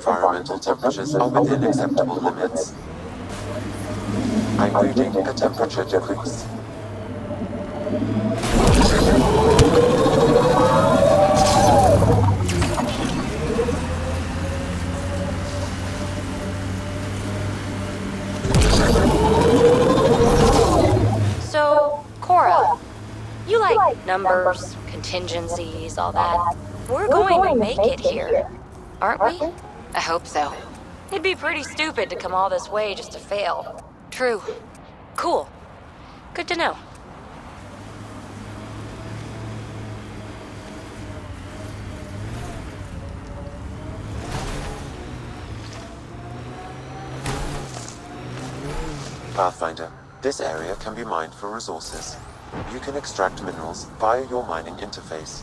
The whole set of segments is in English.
Environmental temperatures are within acceptable limits. I'm reading a temperature decrease. So, Cora, you like numbers, contingencies, all that. We're going to make it here, aren't we? I hope so. It'd be pretty stupid to come all this way just to fail. True. Cool. Good to know. Pathfinder, this area can be mined for resources. You can extract minerals via your mining interface.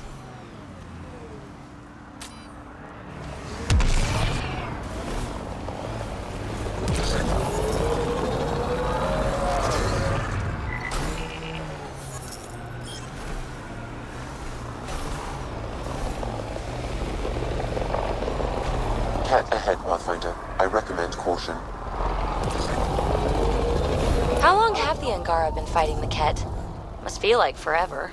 Cat ahead, Pathfinder. I recommend caution. How long have the Angara been fighting the Ket? Must feel like forever.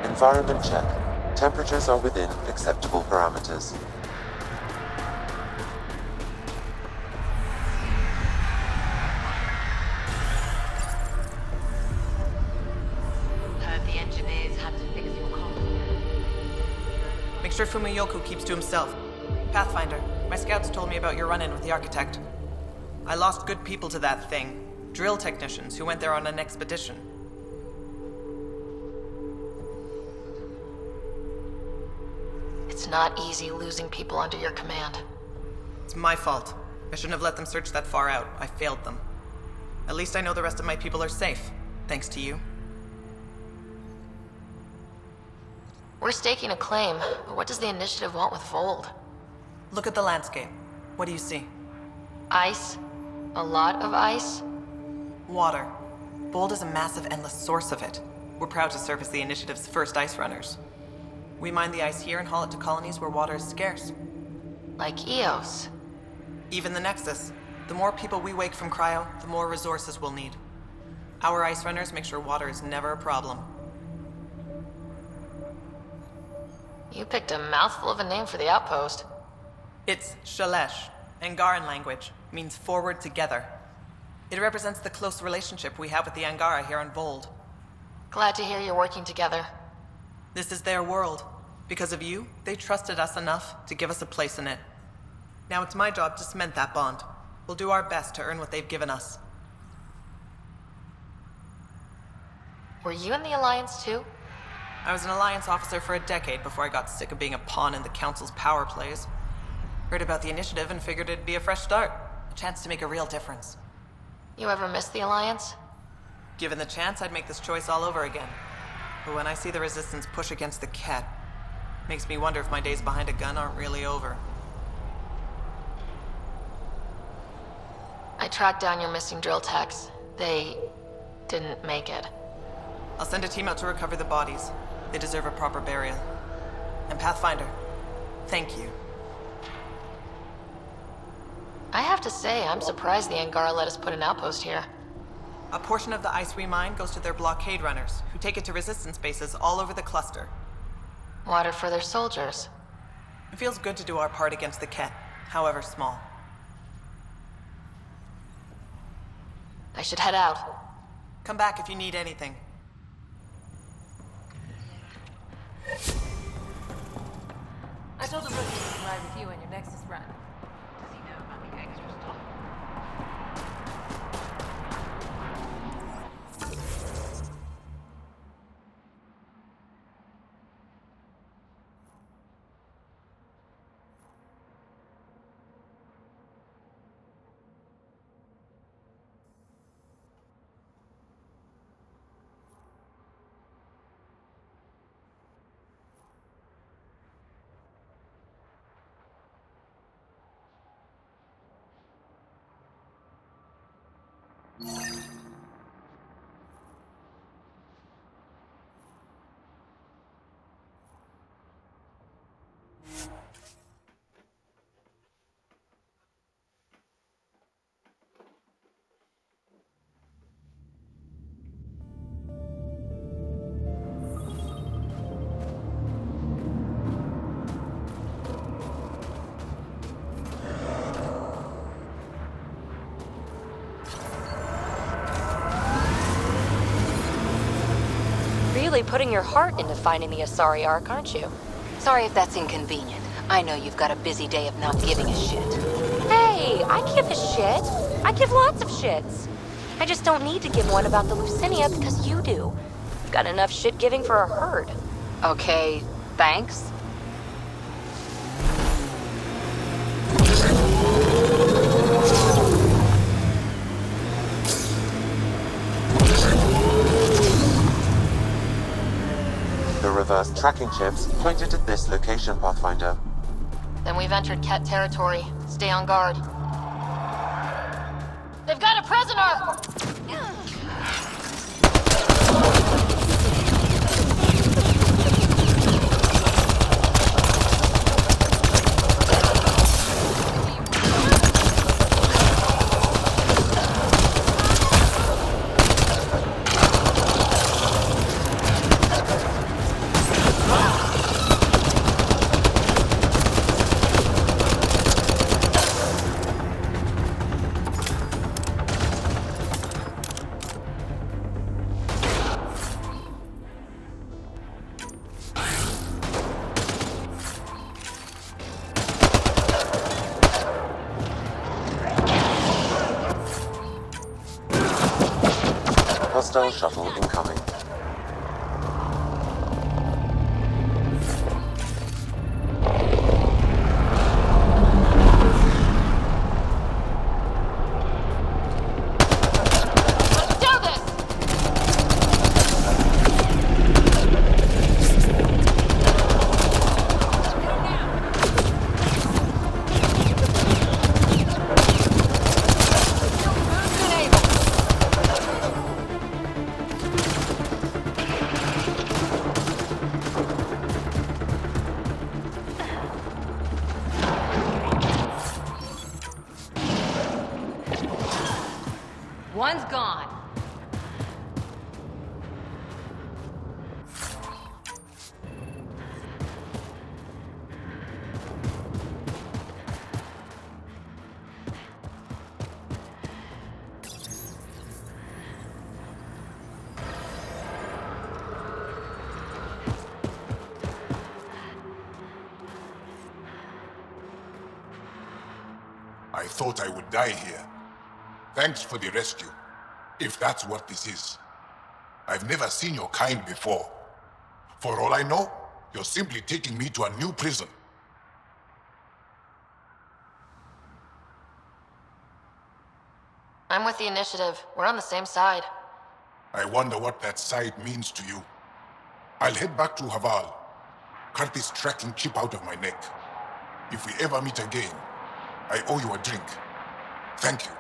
Environment check. Temperatures are within acceptable parameters. Heard the engineers had to fix your car. Make sure Fumiyoku keeps to himself. Pathfinder, my scouts told me about your run-in with the architect. I lost good people to that thing. Drill technicians who went there on an expedition. It's not easy losing people under your command. It's my fault. I shouldn't have let them search that far out. I failed them. At least I know the rest of my people are safe, thanks to you. We're staking a claim, but what does the Initiative want with Vold? Look at the landscape. What do you see? Ice? A lot of ice? Water. Vold is a massive, endless source of it. We're proud to serve as the Initiative's first ice runners. We mine the ice here and haul it to colonies where water is scarce. Like Eos. Even the Nexus. The more people we wake from cryo, the more resources we'll need. Our ice runners make sure water is never a problem. You picked a mouthful of a name for the outpost. It's Shalesh. Angaran language. Means forward together. It represents the close relationship we have with the Angara here on Vold. Glad to hear you're working together. This is their world. Because of you, they trusted us enough to give us a place in it. Now it's my job to cement that bond. We'll do our best to earn what they've given us. Were you in the Alliance too? I was an Alliance officer for a decade before I got sick of being a pawn in the Council's power plays. Heard about the Initiative and figured it'd be a fresh start. A chance to make a real difference. You ever miss the Alliance? Given the chance, I'd make this choice all over again. But when I see the Resistance push against the Ket, makes me wonder if my days behind a gun aren't really over. I tracked down your missing drill techs. They didn't make it. I'll send a team out to recover the bodies. They deserve a proper burial. And Pathfinder, thank you. I have to say, I'm surprised the Angara let us put an outpost here. A portion of the ice we mine goes to their blockade runners, who take it to resistance bases all over the cluster. Water for their soldiers. It feels good to do our part against the Ket, however small. I should head out. Come back if you need anything. I told him he would ride with you on your Nexus run. Does he know about the extra stuff? Really putting your heart into finding the Asari Ark, aren't you? Sorry if that's inconvenient. I know you've got a busy day of not giving a shit. Hey, I give a shit. I give lots of shits. I just don't need to give one about the Lucinia because you do. You've got enough shit giving for a herd. Okay, thanks. The reverse tracking chips pointed at this location, Pathfinder. Then we've entered Ket territory. Stay on guard. They've got a prisoner! Hostile shuttle incoming. One's gone. I thought I would die here. Thanks for the rescue, if that's what this is. I've never seen your kind before. For all I know, you're simply taking me to a new prison. I'm with the Initiative. We're on the same side. I wonder what that side means to you. I'll head back to Haval. Cut this tracking chip out of my neck. If we ever meet again, I owe you a drink. Thank you.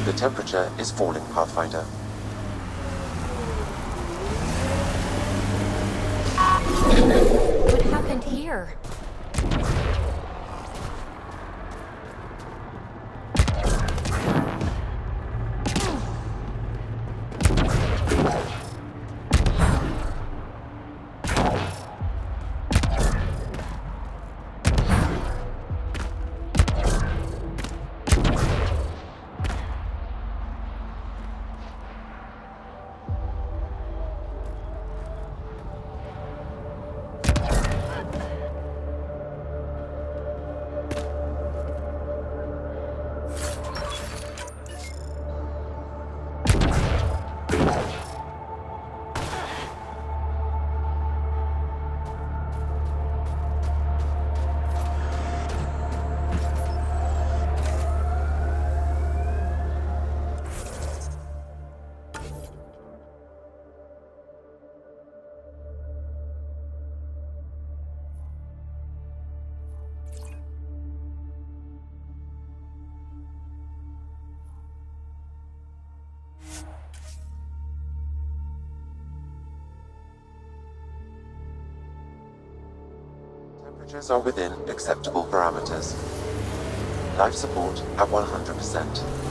The temperature is falling, Pathfinder. What happened here? Temperatures are within acceptable parameters. Life support at 100%.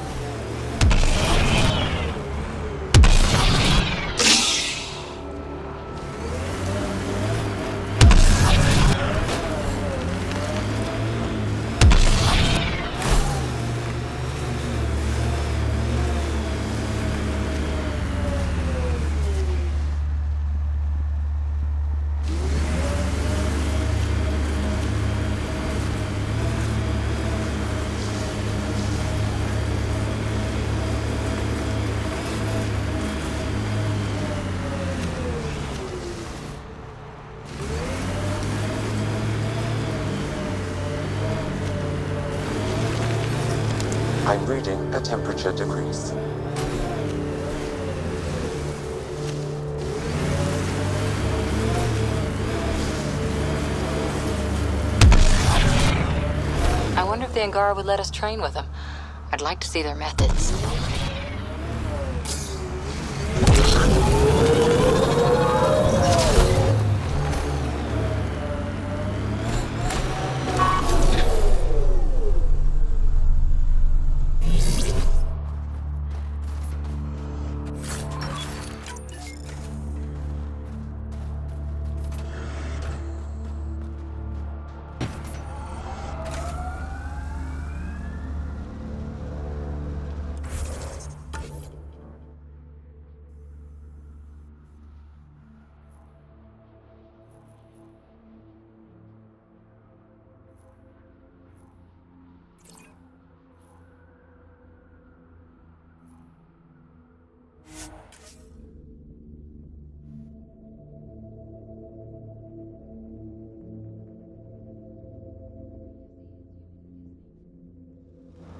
I'm reading a temperature decrease. I wonder if the Angara would let us train with them. I'd like to see their methods.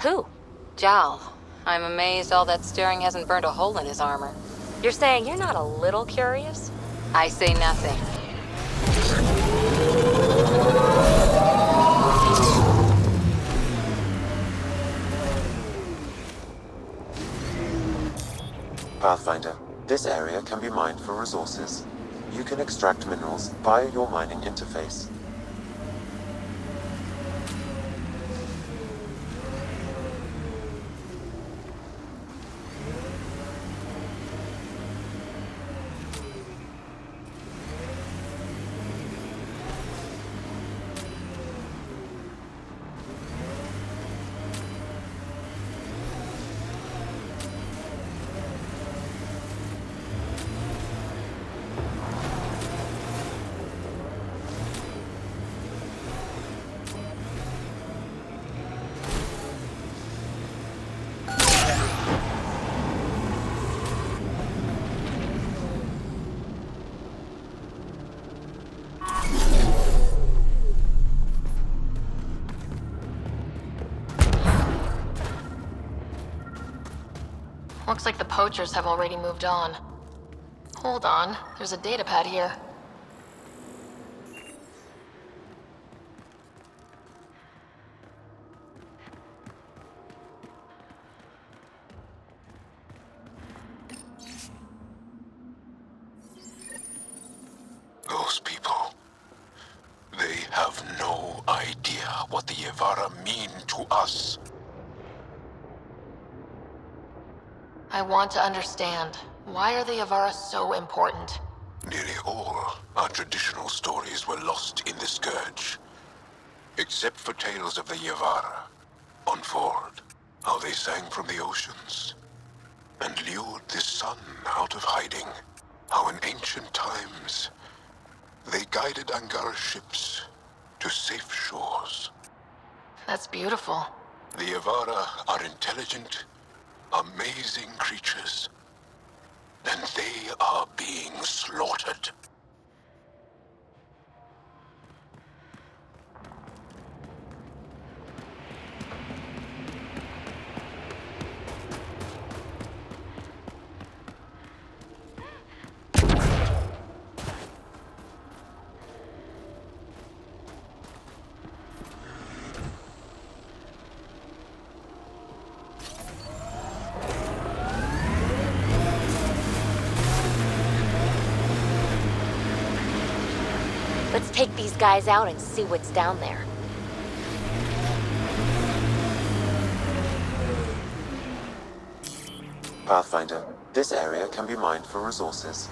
Who? Jal. I'm amazed all that staring hasn't burnt a hole in his armor. You're saying you're not a little curious? I say nothing. Pathfinder, this area can be mined for resources. You can extract minerals via your mining interface. Looks like the poachers have already moved on. Hold on, there's a datapad here. Those people, they have no idea what the Yevara mean to us. I want to understand. Why are the Yavara so important? Nearly all our traditional stories were lost in the Scourge. Except for tales of the Yevara on Ford. How they sang from the oceans and lured the sun out of hiding. How in ancient times they guided Angara ships to safe shores. That's beautiful. The Yevara are intelligent, amazing creatures. And they are being slaughtered. Let's take these guys out and see what's down there. Pathfinder, this area can be mined for resources.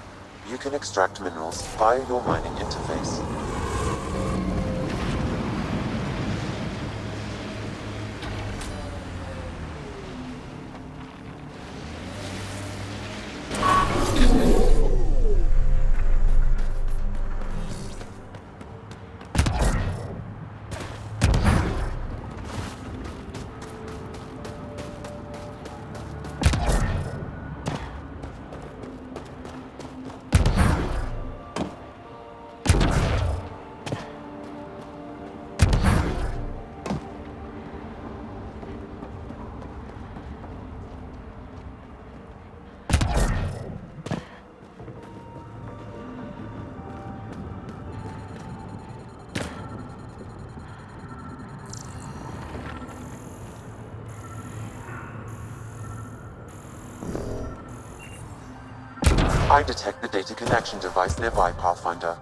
You can extract minerals via your mining interface. I detect the data connection device nearby, Pathfinder.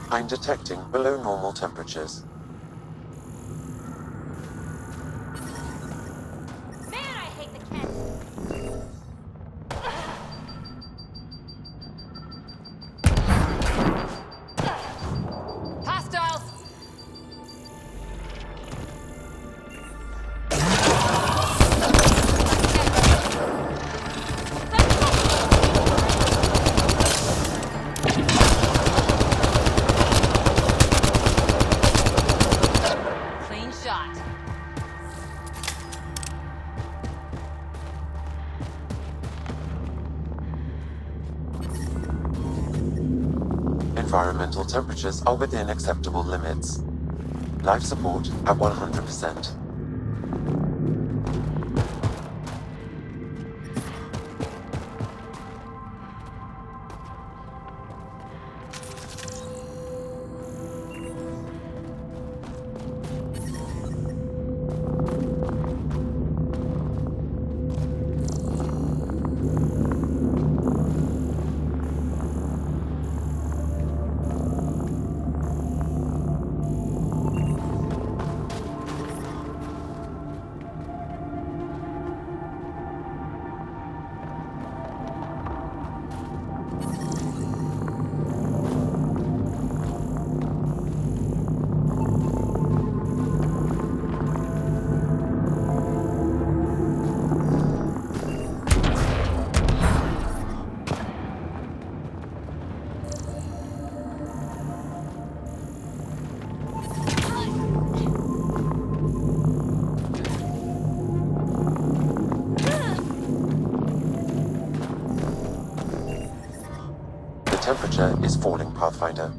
I'm detecting below normal temperatures. Man, I hate the cat. Hostiles! Clean shot. Environmental temperatures are within acceptable limits. Life support at 100%. The temperature is falling, Pathfinder.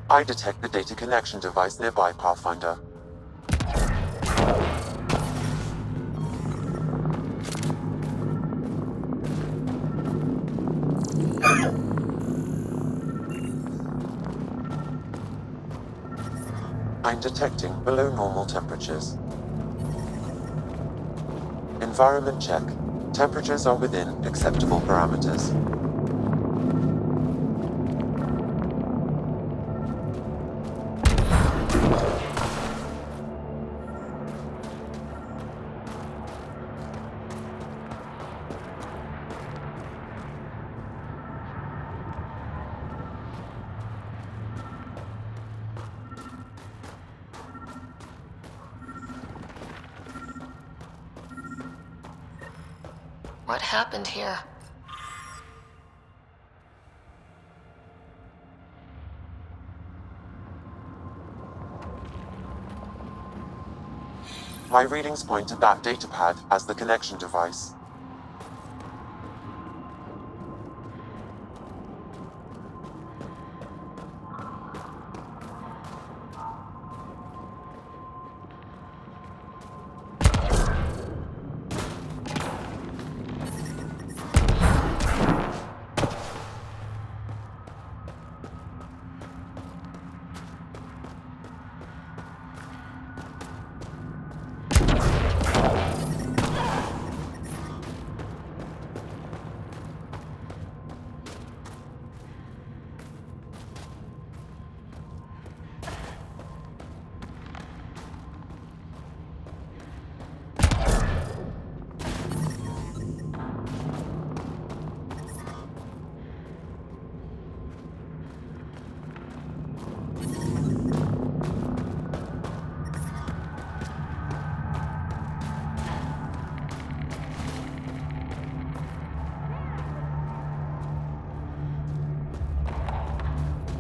I detect the data connection device nearby, Pathfinder. I'm detecting below normal temperatures. Environment check. Temperatures are within acceptable parameters. What happened here? My readings point to that datapad as the connection device.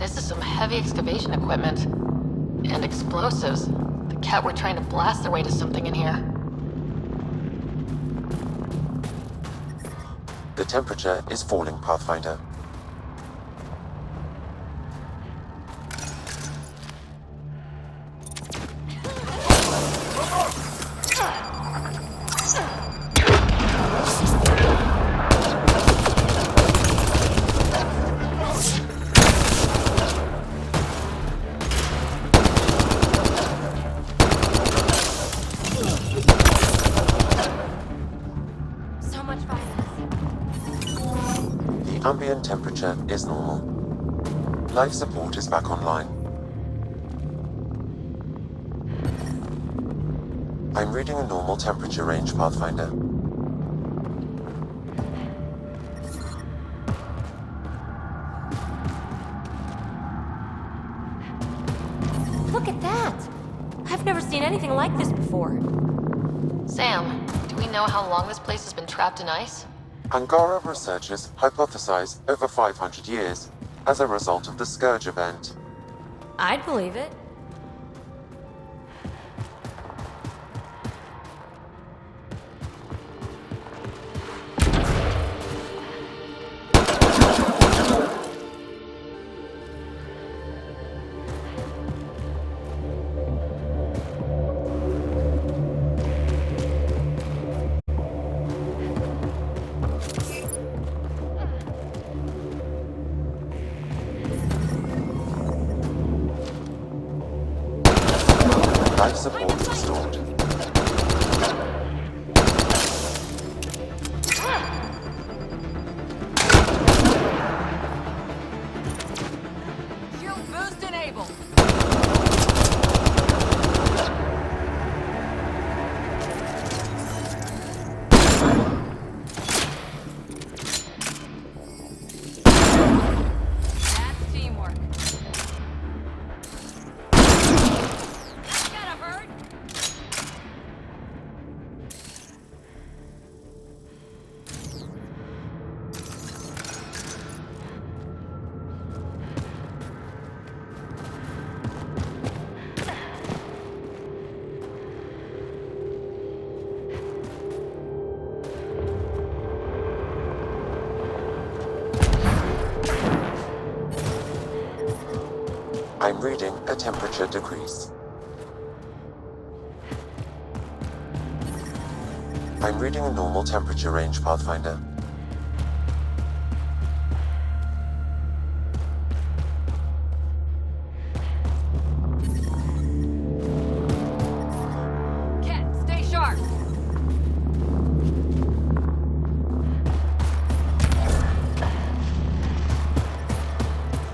This is some heavy excavation equipment. And explosives. The cat were trying to blast their way to something in here. The temperature is falling, Pathfinder. So much violence. The ambient temperature is normal. Life support is back online. I'm reading a normal temperature range, Pathfinder. Look at that! I've never seen anything like this before. Sam, do we know how long this place has been trapped in ice? Angara researchers hypothesize over 500 years as a result of the Scourge event. I'd believe it. Life support restored. Shield boost enabled. That's teamwork. Get him, Bird. I'm reading a temperature decrease. I'm reading a normal temperature range, Pathfinder. Cat, stay sharp.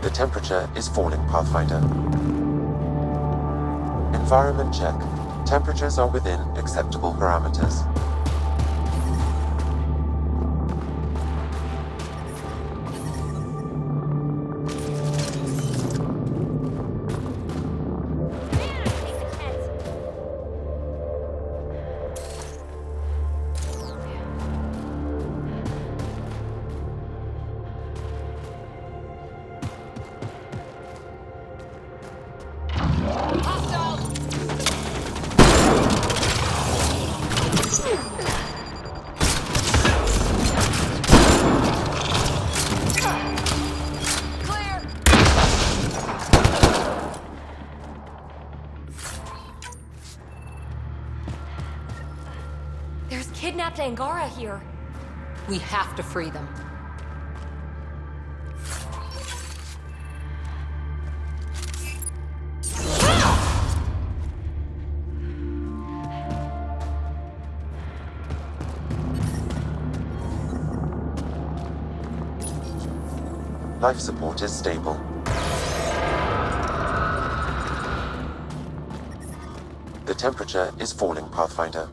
The temperature is falling, Pathfinder. Environment check. Temperatures are within acceptable parameters. Clear. There's kidnapped Angara here. We have to free them. Life support is stable. The temperature is falling, Pathfinder.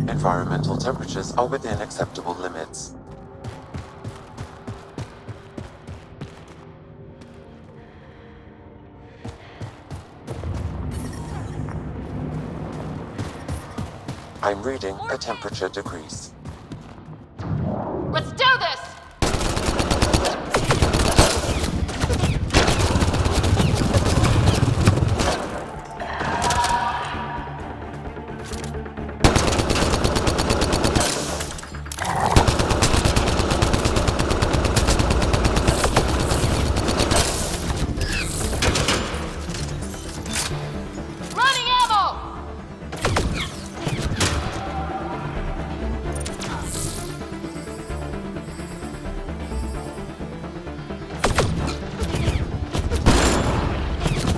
Environmental temperatures are within acceptable limits. I'm reading a temperature decrease. Let's do this! Running ammo!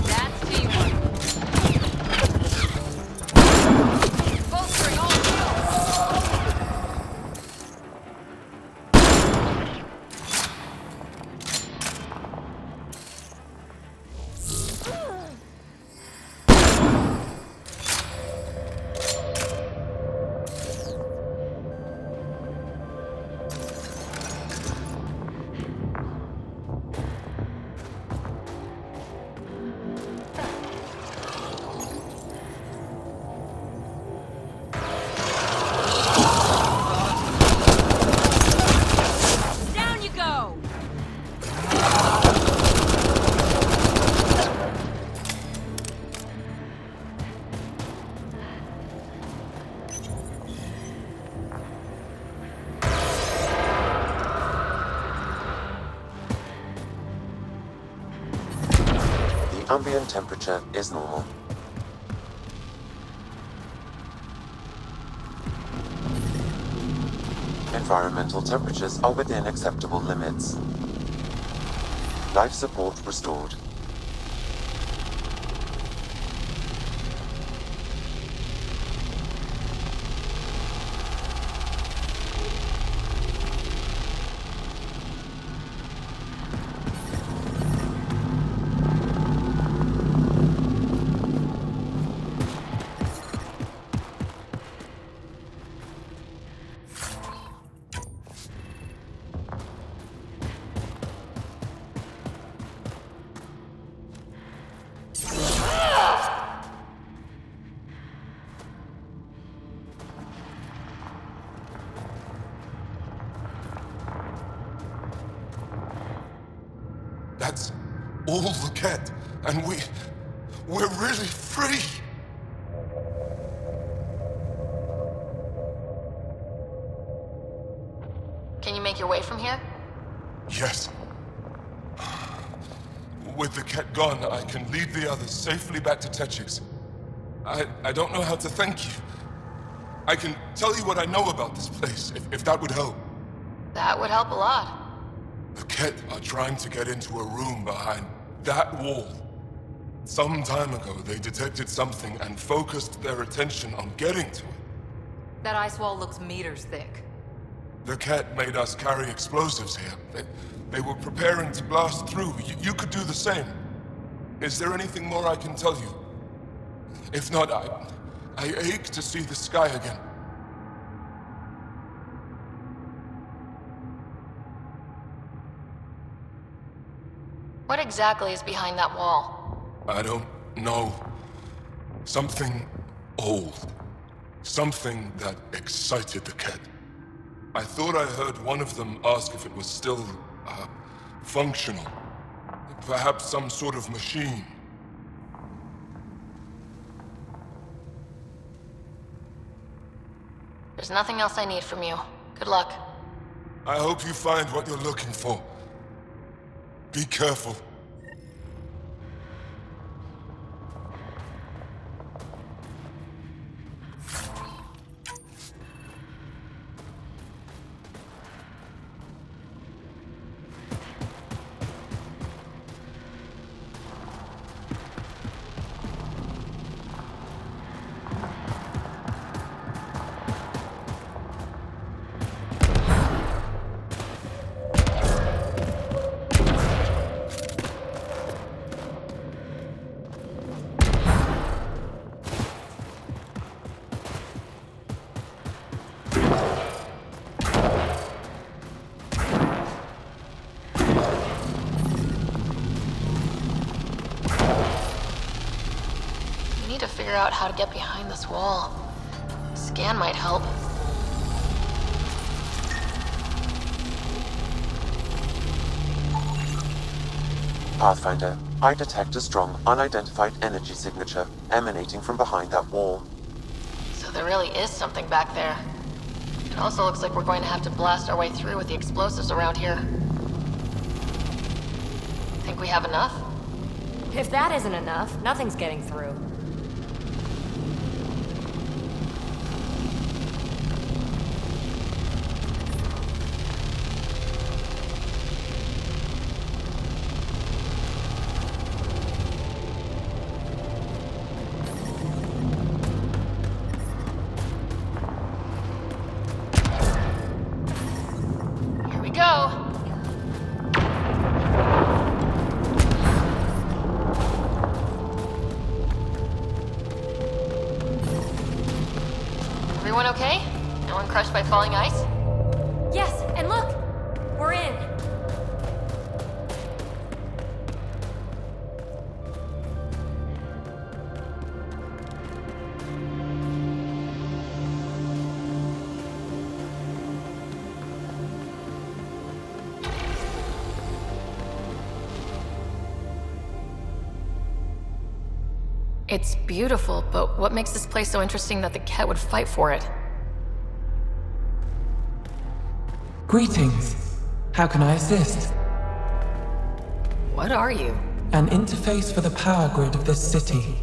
That's teamwork. Bolstering all shields. Down you go! The ambient temperature is normal. Environmental temperatures are within acceptable limits. Life support restored. That's all the Ket, and we're really free. Can you make your way from here? Yes. With the Ket gone, I can lead the others safely back to Techix. I don't know how to thank you. I can tell you what I know about this place, if that would help. That would help a lot. The Ket are trying to get into a room behind that wall. Some time ago, they detected something and focused their attention on getting to it. That ice wall looks meters thick. The Ket made us carry explosives here. They were preparing to blast through. You could do the same. Is there anything more I can tell you? If not, I ache to see the sky again. What exactly is behind that wall? I don't know. Something old. Something that excited the Ket. I thought I heard one of them ask if it was still, functional. Perhaps some sort of machine. There's nothing else I need from you. Good luck. I hope you find what you're looking for. Be careful. We need to figure out how to get behind this wall. scan might help. Pathfinder, I detect a strong, unidentified energy signature emanating from behind that wall. So there really is something back there. It also looks like we're going to have to blast our way through with the explosives around here. Think we have enough? If that isn't enough, nothing's getting through. Here we go. Everyone okay? No one crushed by falling ice? Yes, and look! We're in! It's beautiful, but what makes this place so interesting that the Ket would fight for it? Greetings. How can I assist? What are you? An interface for the power grid of this city.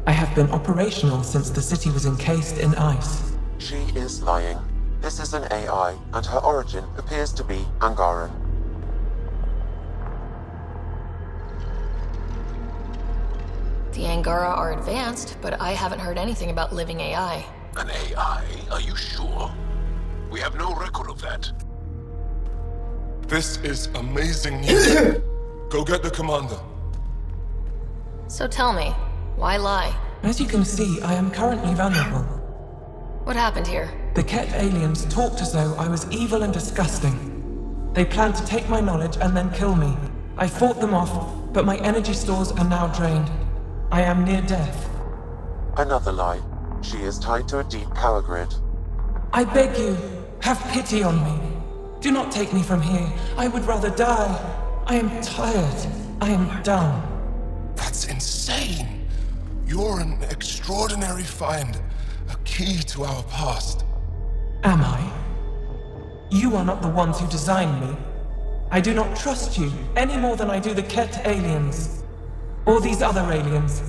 I have been operational since the city was encased in ice. She is lying. This is an AI, and her origin appears to be Angaran. The Angara are advanced, but I haven't heard anything about living AI. An AI? Are you sure? We have no record of that. This is amazing news. Go get the commander. So tell me, why lie? As you can see, I am currently vulnerable. What happened here? The Ket aliens talked as though I was evil and disgusting. They planned to take my knowledge and then kill me. I fought them off, but my energy stores are now drained. I am near death. Another lie. She is tied to a deep power grid. I beg you, have pity on me. Do not take me from here. I would rather die. I am tired. I am done. That's insane. You're an extraordinary find. A key to our past. Am I? You are not the ones who designed me. I do not trust you any more than I do the Ket aliens. Or these other aliens.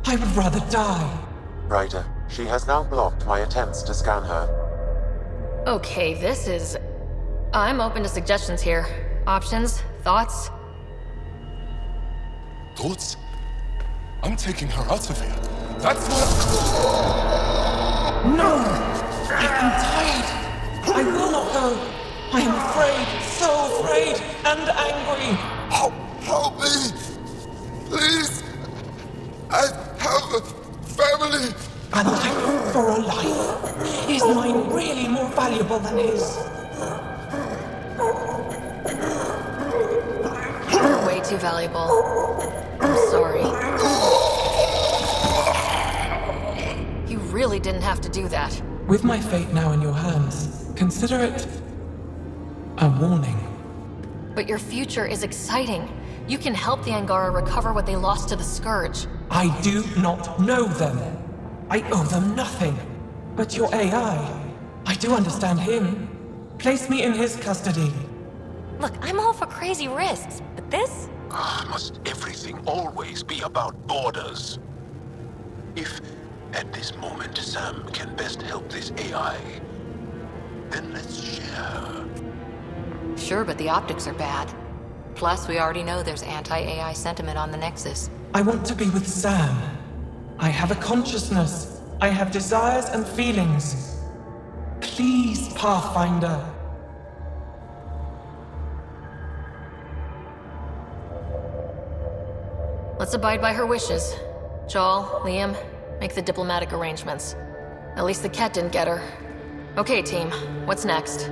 I would rather die. Ryder, she has now blocked my attempts to scan her. Okay, this is... I'm open to suggestions here. Options? Thoughts? Thoughts? I'm taking her out of here. That's what... No! I am tired. I will not go. I am afraid, so afraid and angry. Help me! Please! I have a family! A life for a life. Is mine really more valuable than his? You're way too valuable. I'm sorry. You really didn't have to do that. With my fate now in your hands, consider it a warning. But your future is exciting. You can help the Angara recover what they lost to the Scourge. I do not know them. I owe them nothing. But your AI, I do understand him. Place me in his custody. Look, I'm all for crazy risks, but this? Must everything always be about borders? If, at this moment, Sam can best help this AI, then let's share. Sure, but the optics are bad. Plus, we already know there's anti-AI sentiment on the Nexus. I want to be with Sam. I have a consciousness. I have desires and feelings. Please, Pathfinder. Let's abide by her wishes. Joel, Liam, make the diplomatic arrangements. At least the Ket didn't get her. Okay, team, what's next?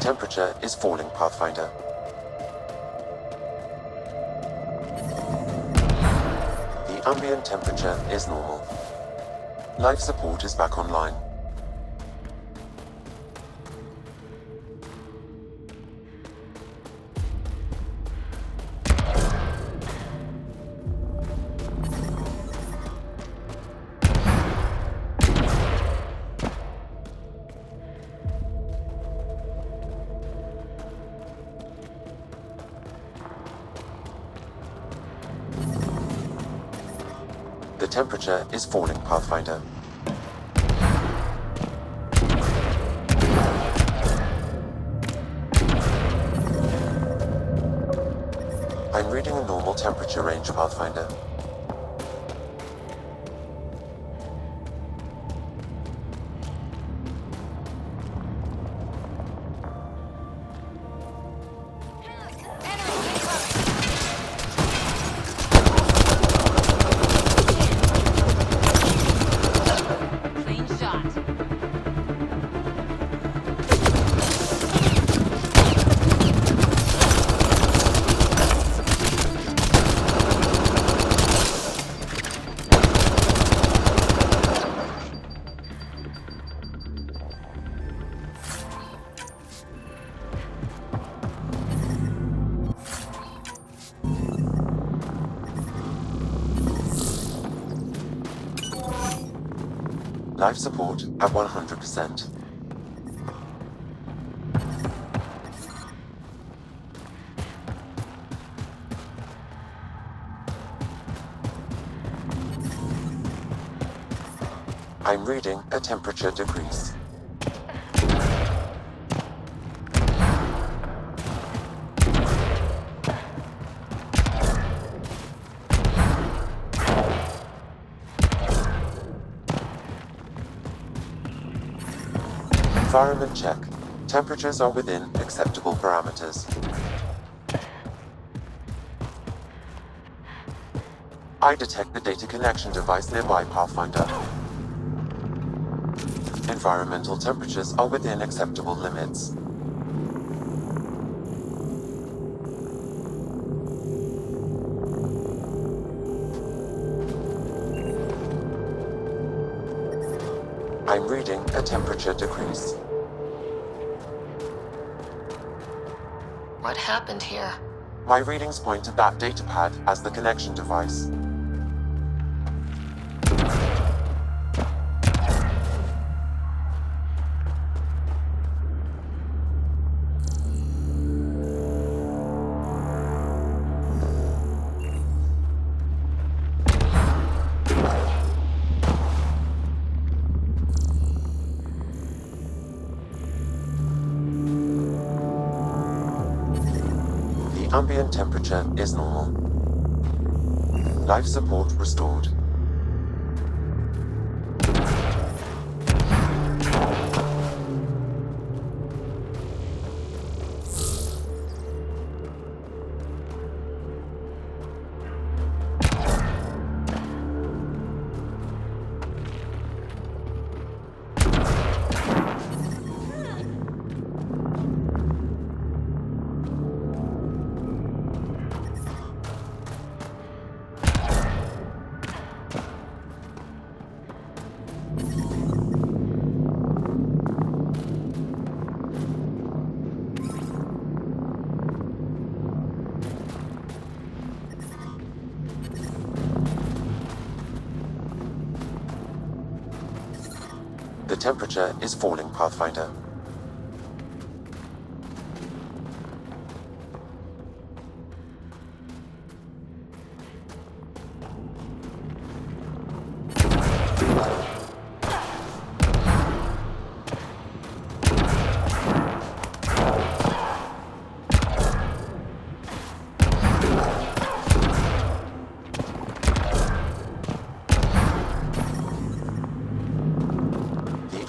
Temperature is falling, Pathfinder. The ambient temperature is normal. Life support is back online. The temperature is falling, Pathfinder. I'm reading a normal temperature range, Pathfinder. Clean shot. Life support at 100%. I'm reading a temperature decrease. Environment check. Temperatures are within acceptable parameters. I detect the data connection device nearby, Pathfinder. Environmental temperatures are within acceptable limits. I'm reading a temperature decrease. What happened here? My readings point to that datapad as the connection device. Ambient temperature is normal. Life support restored. The temperature is falling, Pathfinder.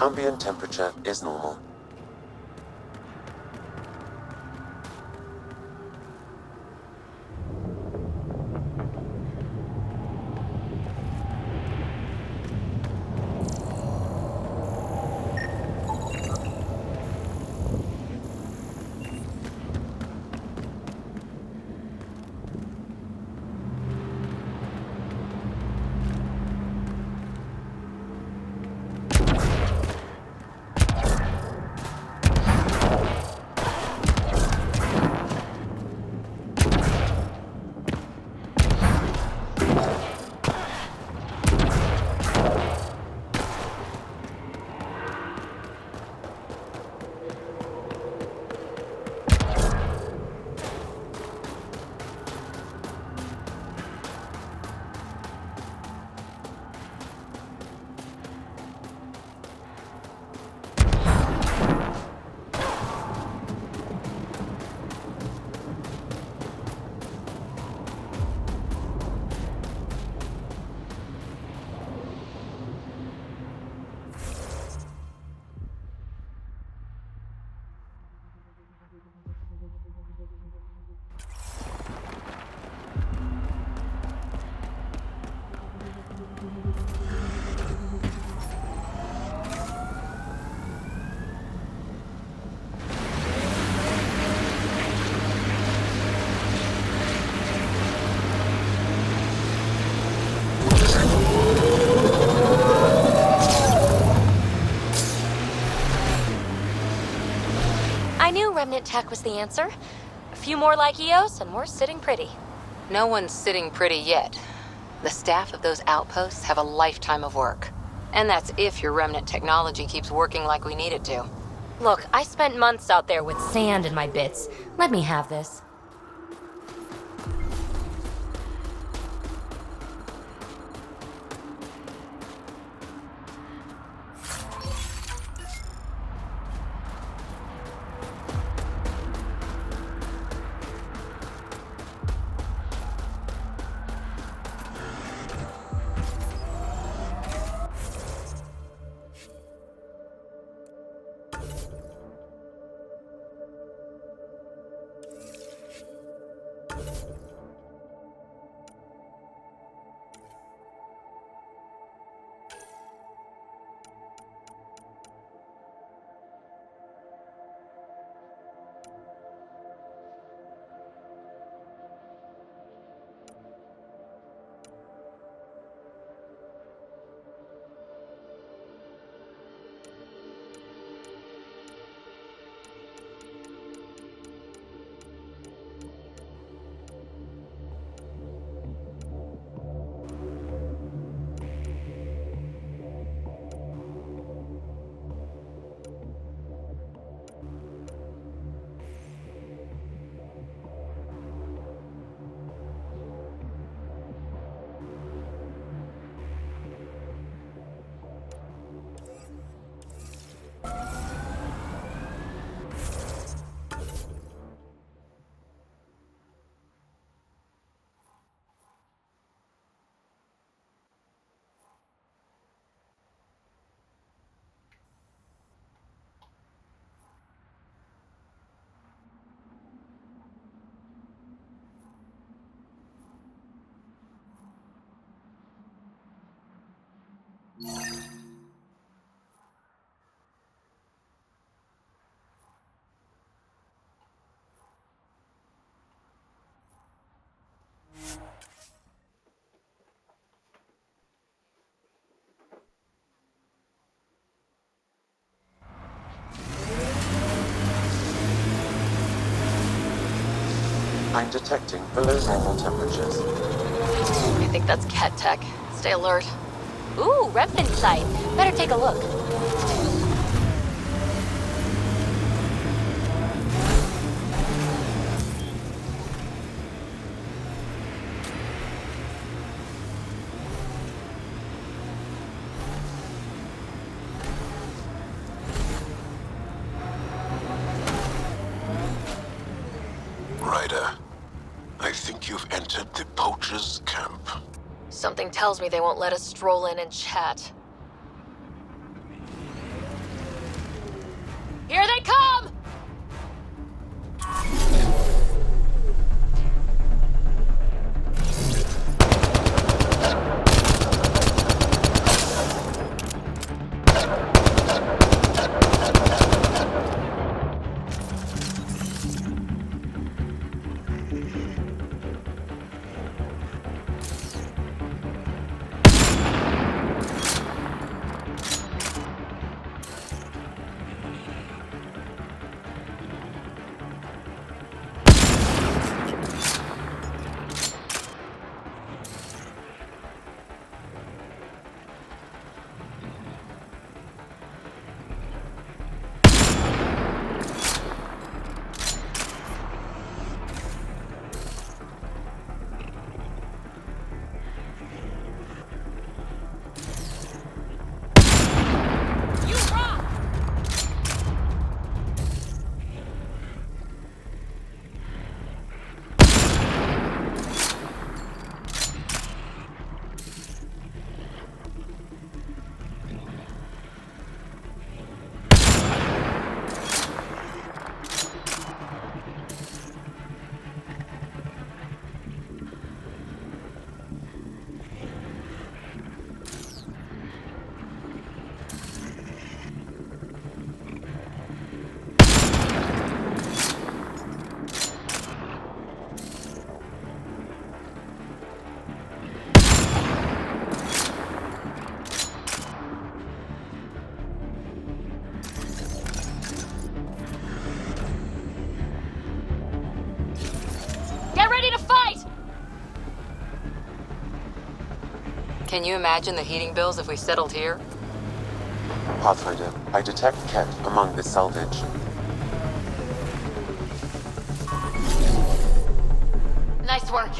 Ambient temperature is normal. knew Remnant Tech was the answer. A few more like EOS, and we're sitting pretty. No one's sitting pretty yet. The staff of those outposts have a lifetime of work. And that's if your remnant technology keeps working like we need it to. Look, I spent months out there with sand in my bits. Let me have this. I'm detecting below normal temperatures. I think that's Ket Tech. Stay alert. Ooh, Remnant site. Better take a look. Ryder, I think you've entered the poachers' camp. Something tells me they won't let us stroll in and chat. Here they come! Can you imagine the heating bills if we settled here? Pathfinder, I detect Ket among this salvage. Nice work.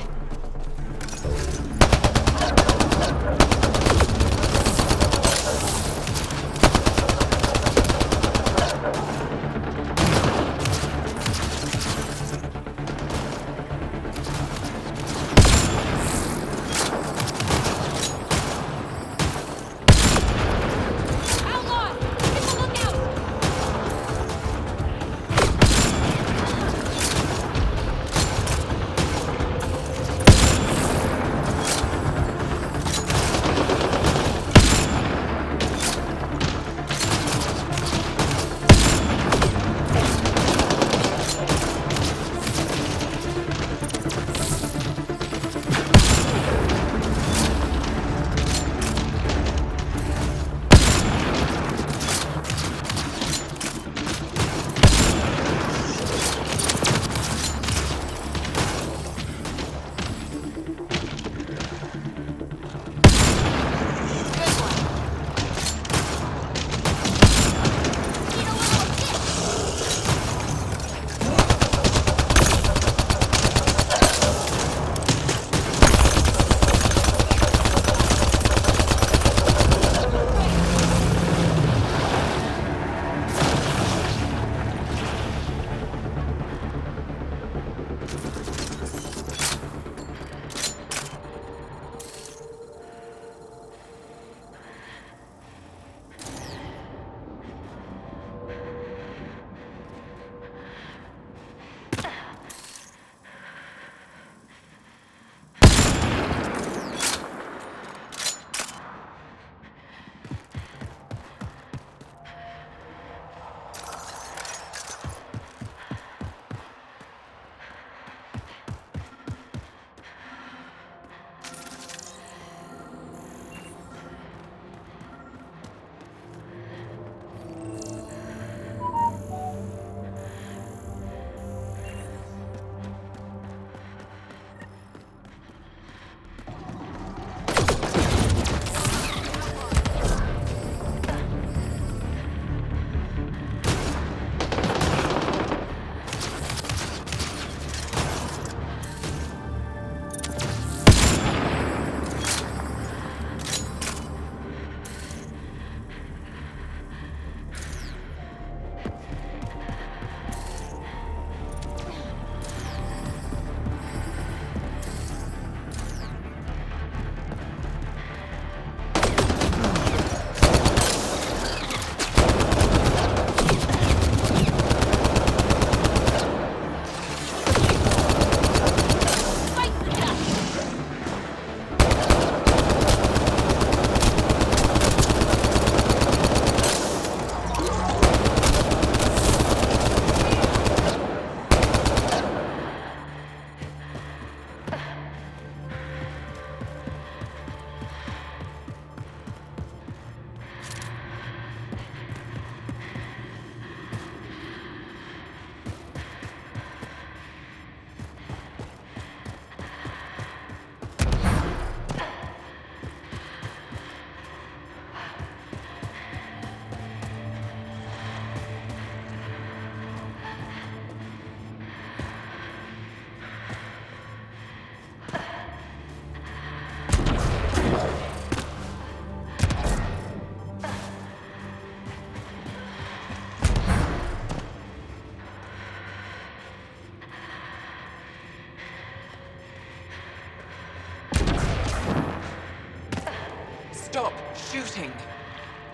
Stop shooting.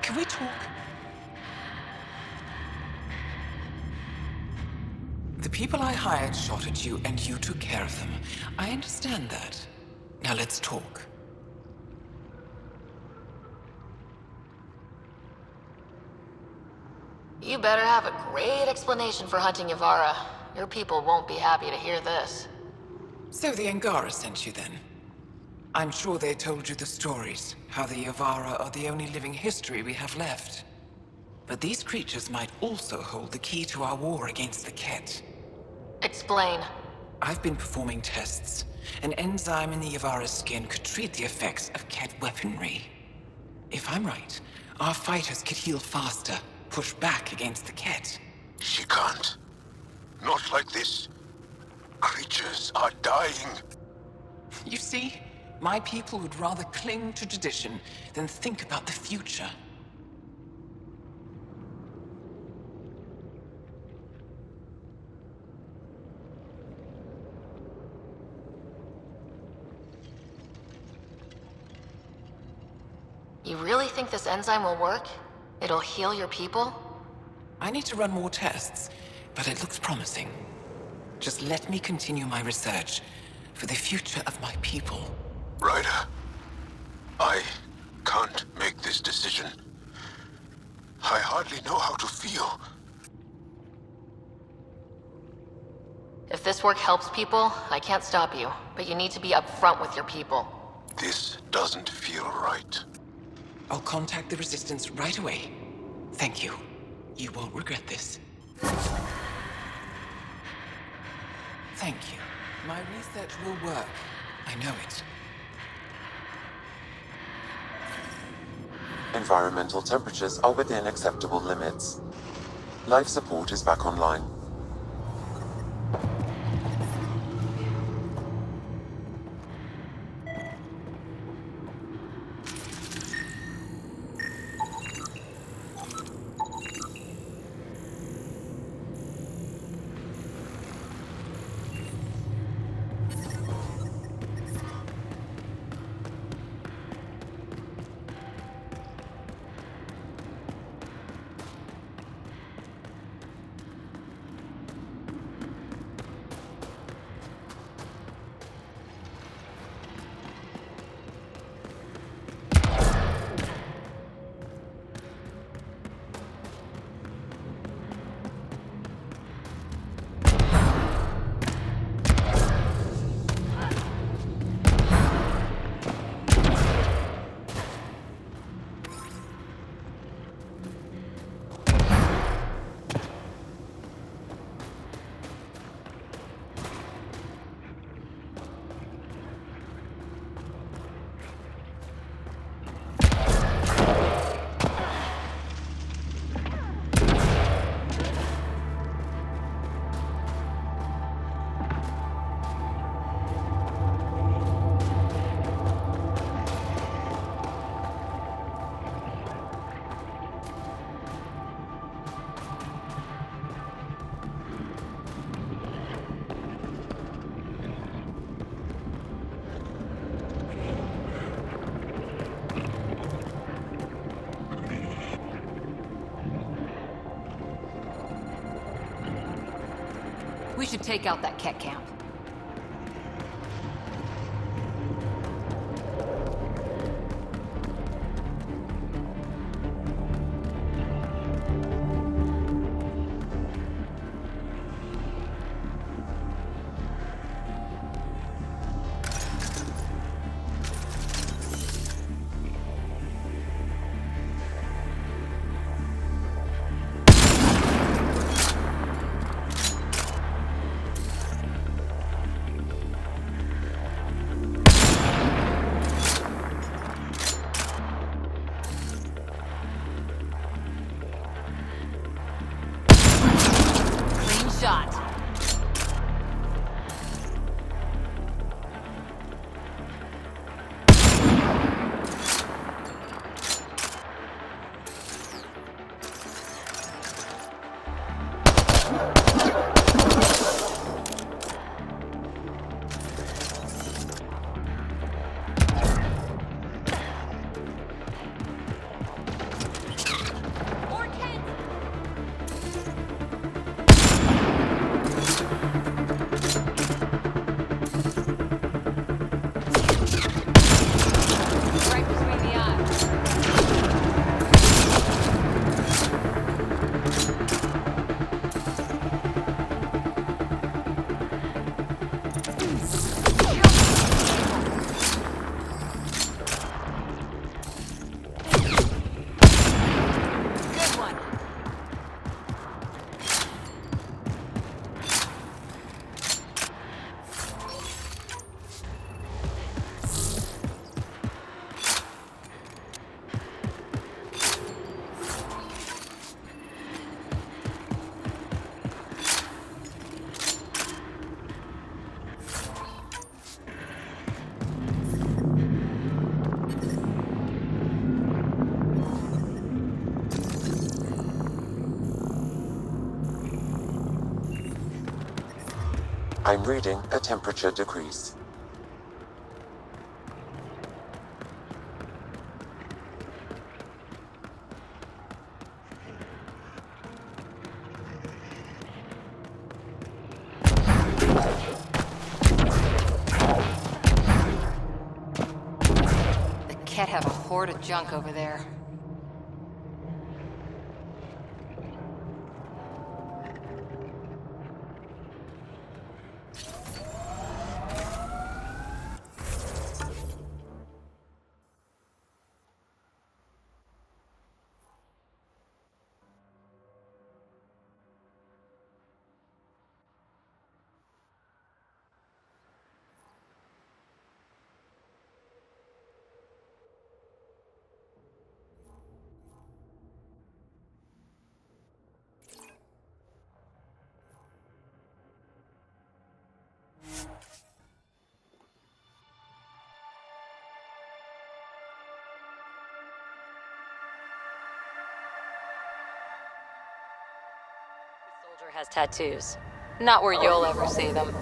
Can we talk? The people I hired shot at you, and you took care of them. I understand that. Now let's talk. You better have a great explanation for hunting Yavara. Your people won't be happy to hear this. So the Angara sent you then? I'm sure they told you the stories, how the Yavara are the only living history we have left. But these creatures might also hold the key to our war against the Ket. Explain. I've been performing tests. An enzyme in the Yavara's skin could treat the effects of Ket weaponry. If I'm right, our fighters could heal faster, push back against the Ket. She can't. Not like this. Creatures are dying. You see, my people would rather cling to tradition than think about the future. You really think this enzyme will work? It'll heal your people? I need to run more tests, but it looks promising. Just let me continue my research for the future of my people. Ryder, I can't make this decision. I hardly know how to feel. If this work helps people, I can't stop you, but you need to be upfront with your people. This doesn't feel right. I'll contact the Resistance right away. Thank you. You won't regret this. Thank you. My research will work. I know it. Environmental temperatures are within acceptable limits. Life support is back online. We should take out that Ket camp. I'm reading a temperature decrease. The Ket have a horde of junk over there. Soldier has tattoos. Not where you'll ever see them.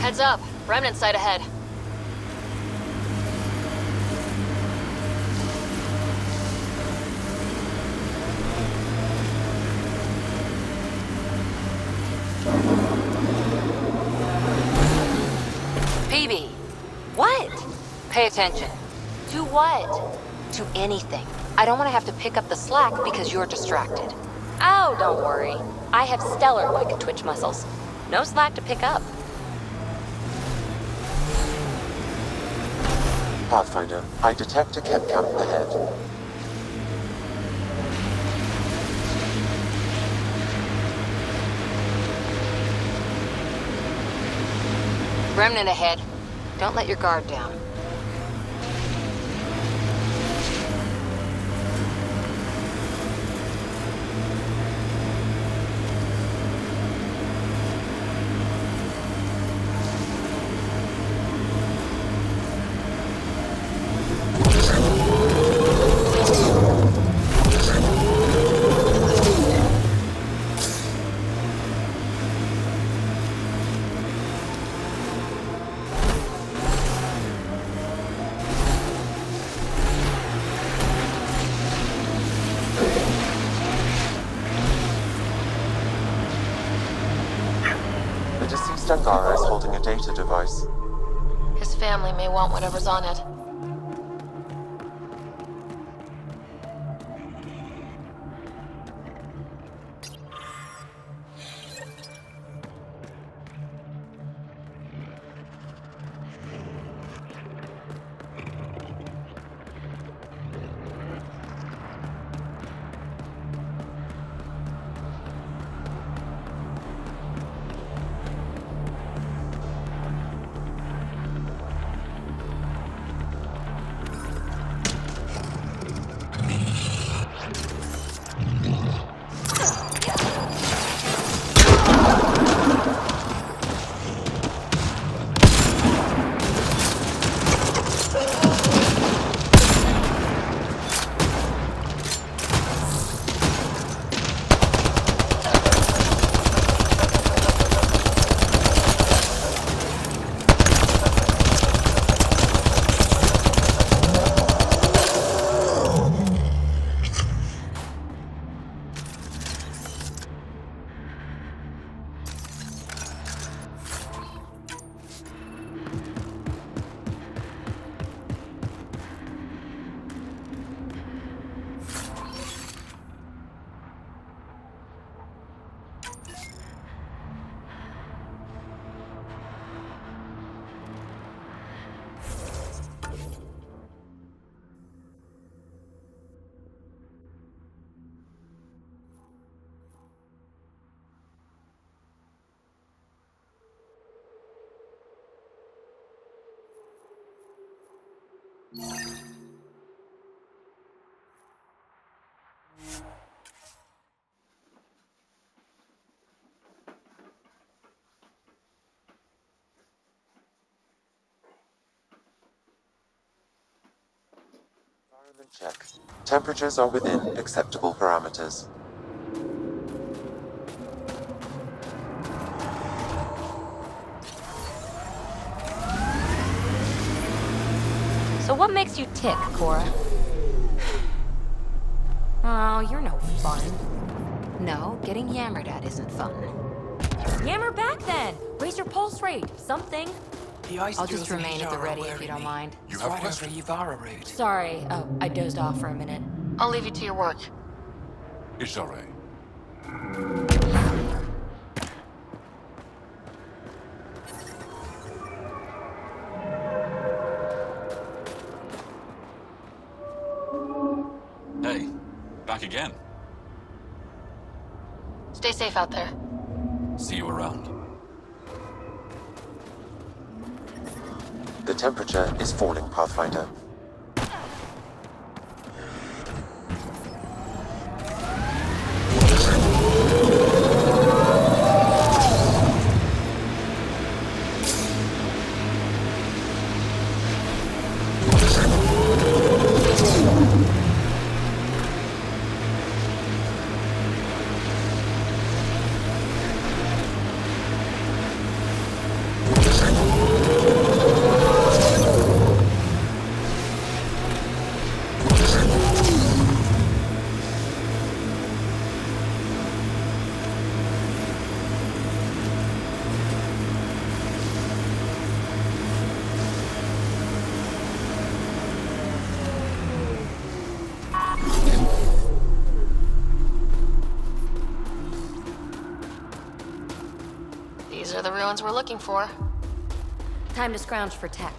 Heads up. Remnant site ahead. PB, What? pay attention. To what? To anything. I don't want to have to pick up the slack because you're distracted. Oh, don't worry. I have stellar quick twitch muscles. No slack to pick up. Pathfinder, I detect a Ket camp ahead. Remnant ahead. Don't let your guard down. holding a data device. His family may want whatever's on it. Environment check. Temperatures are within acceptable parameters. So what makes you tick, Cora? Oh, you're no fun. No, getting yammered at isn't fun. Yammer back then! Raise your pulse rate, something. The ice I'll just drills in remain at the Hijara ready worry if you don't me. mind. You So have I went questions? the Yvara route. Sorry, I dozed off for a minute. I'll leave you to your work. It's all right. Hey, back again. Stay safe out there. See you around. The temperature is falling, Pathfinder. These are the ruins we're looking for. Time to scrounge for tech.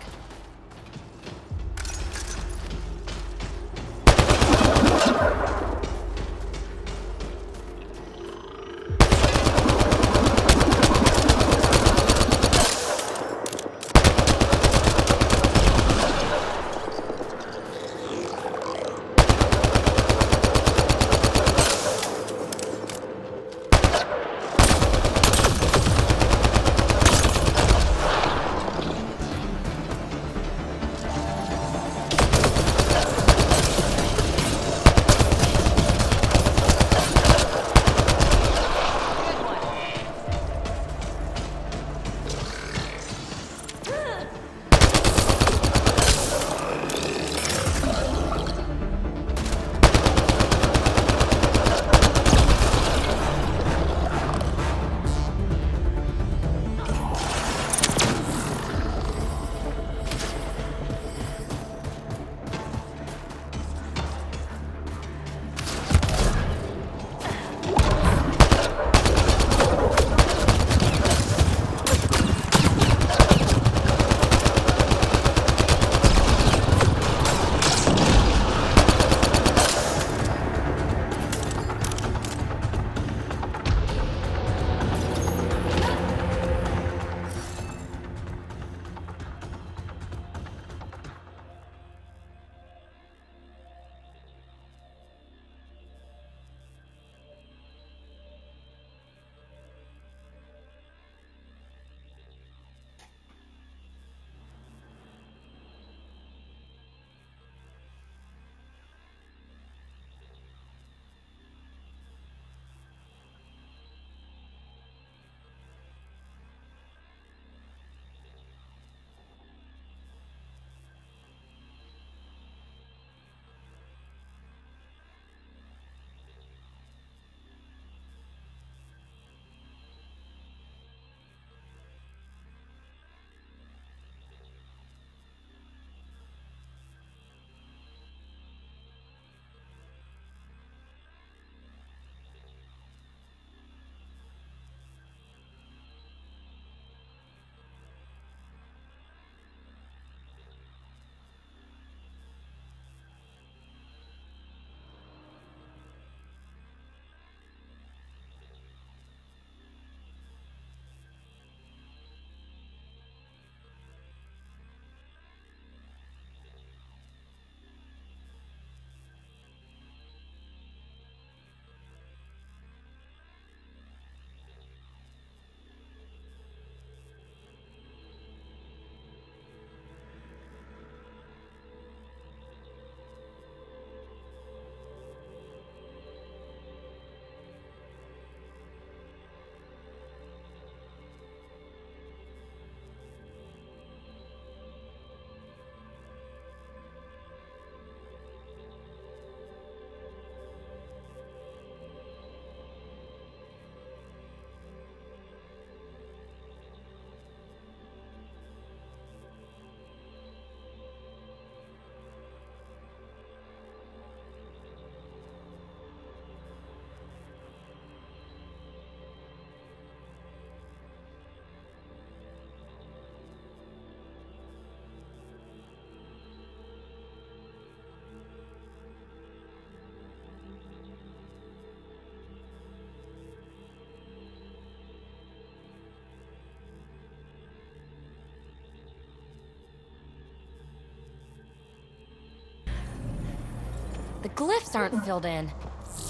The glyphs aren't filled in.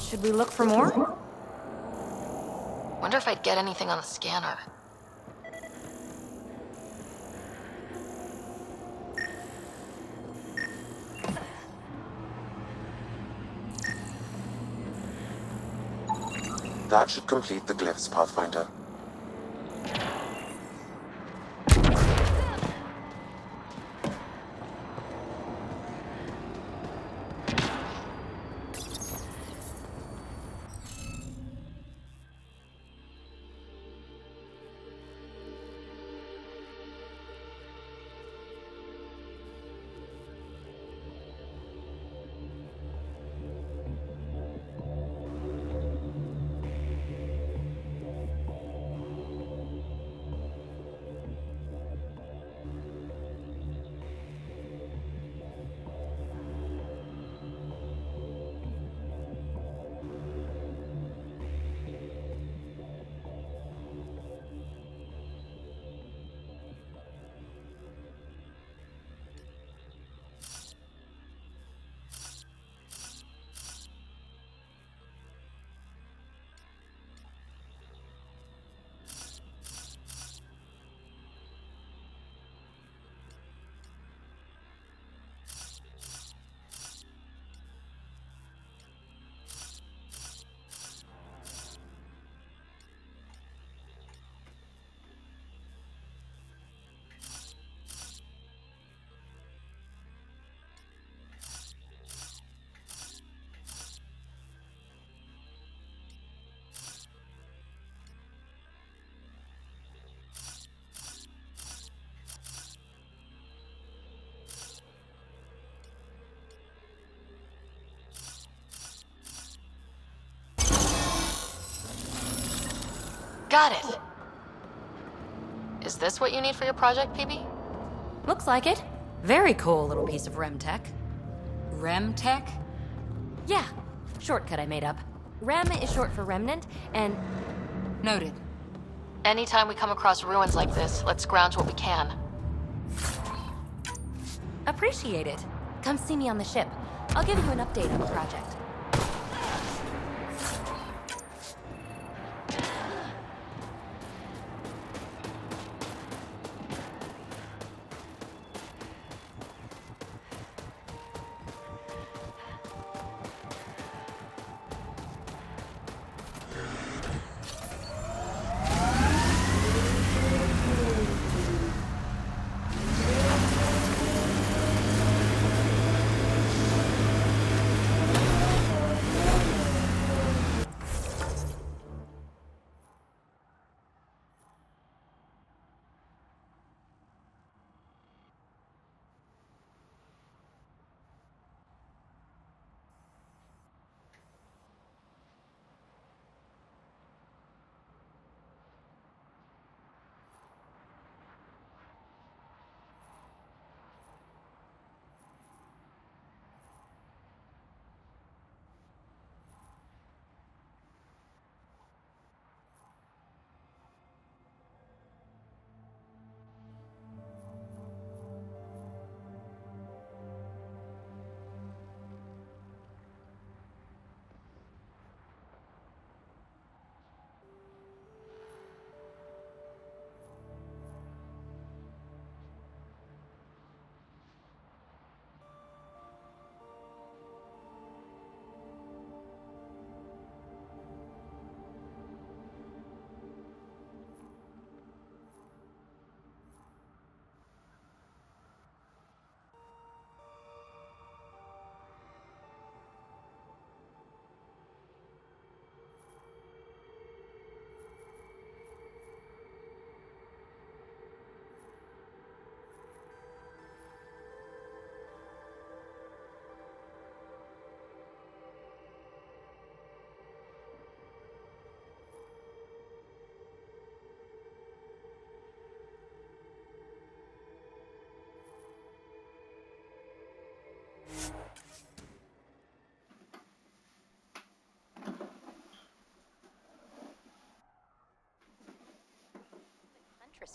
Should we look for more? Wonder if I'd get anything on the scanner. That should complete the glyphs, Pathfinder. Got it! Is this what you need for your project, PB? Looks like it. Very cool little piece of REM tech. Rem tech? Yeah, shortcut I made up. REM is short for remnant, and... Noted. Anytime we come across ruins like this, let's scrounge what we can. Appreciate it. Come see me on the ship. I'll give you an update on the project.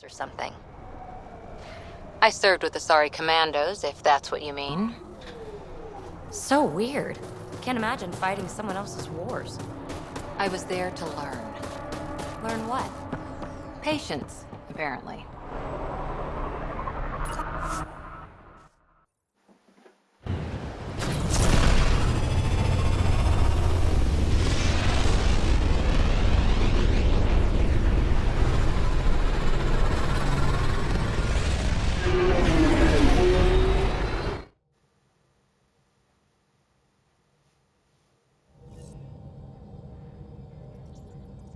Or something. I served with the Sorry Commandos, if that's what you mean. So weird. Can't imagine fighting someone else's wars. I was there to learn. Learn what? Patience, apparently.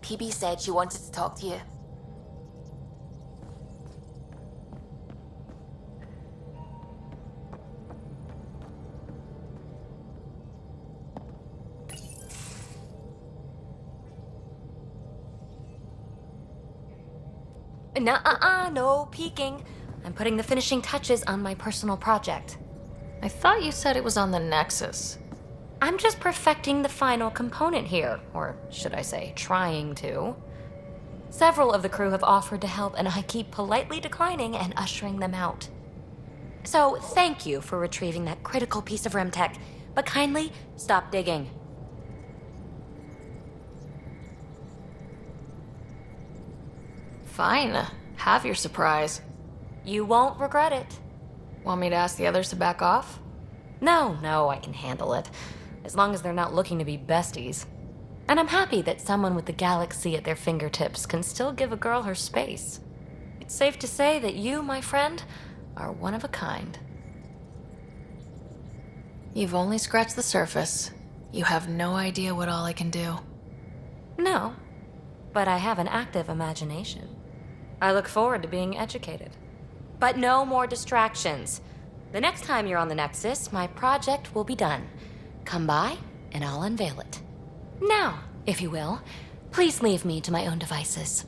PB said she wanted to talk to you. No peeking. I'm putting the finishing touches on my personal project. I thought you said it was on the Nexus. I'm just perfecting the final component here, or should I say, trying to. Several of the crew have offered to help, and I keep politely declining and ushering them out. So, thank you for retrieving that critical piece of Remtech, but kindly stop digging. Fine. Have your surprise. You won't regret it. Want me to ask the others to back off? No, I can handle it. As long as they're not looking to be besties. And I'm happy that someone with the galaxy at their fingertips can still give a girl her space. It's safe to say that you, my friend, are one of a kind. You've only scratched the surface. You have no idea what all I can do. No, but I have an active imagination. I look forward to being educated. But no more distractions. The next time you're on the Nexus, my project will be done. Come by, and I'll unveil it. Now, if you will, please leave me to my own devices.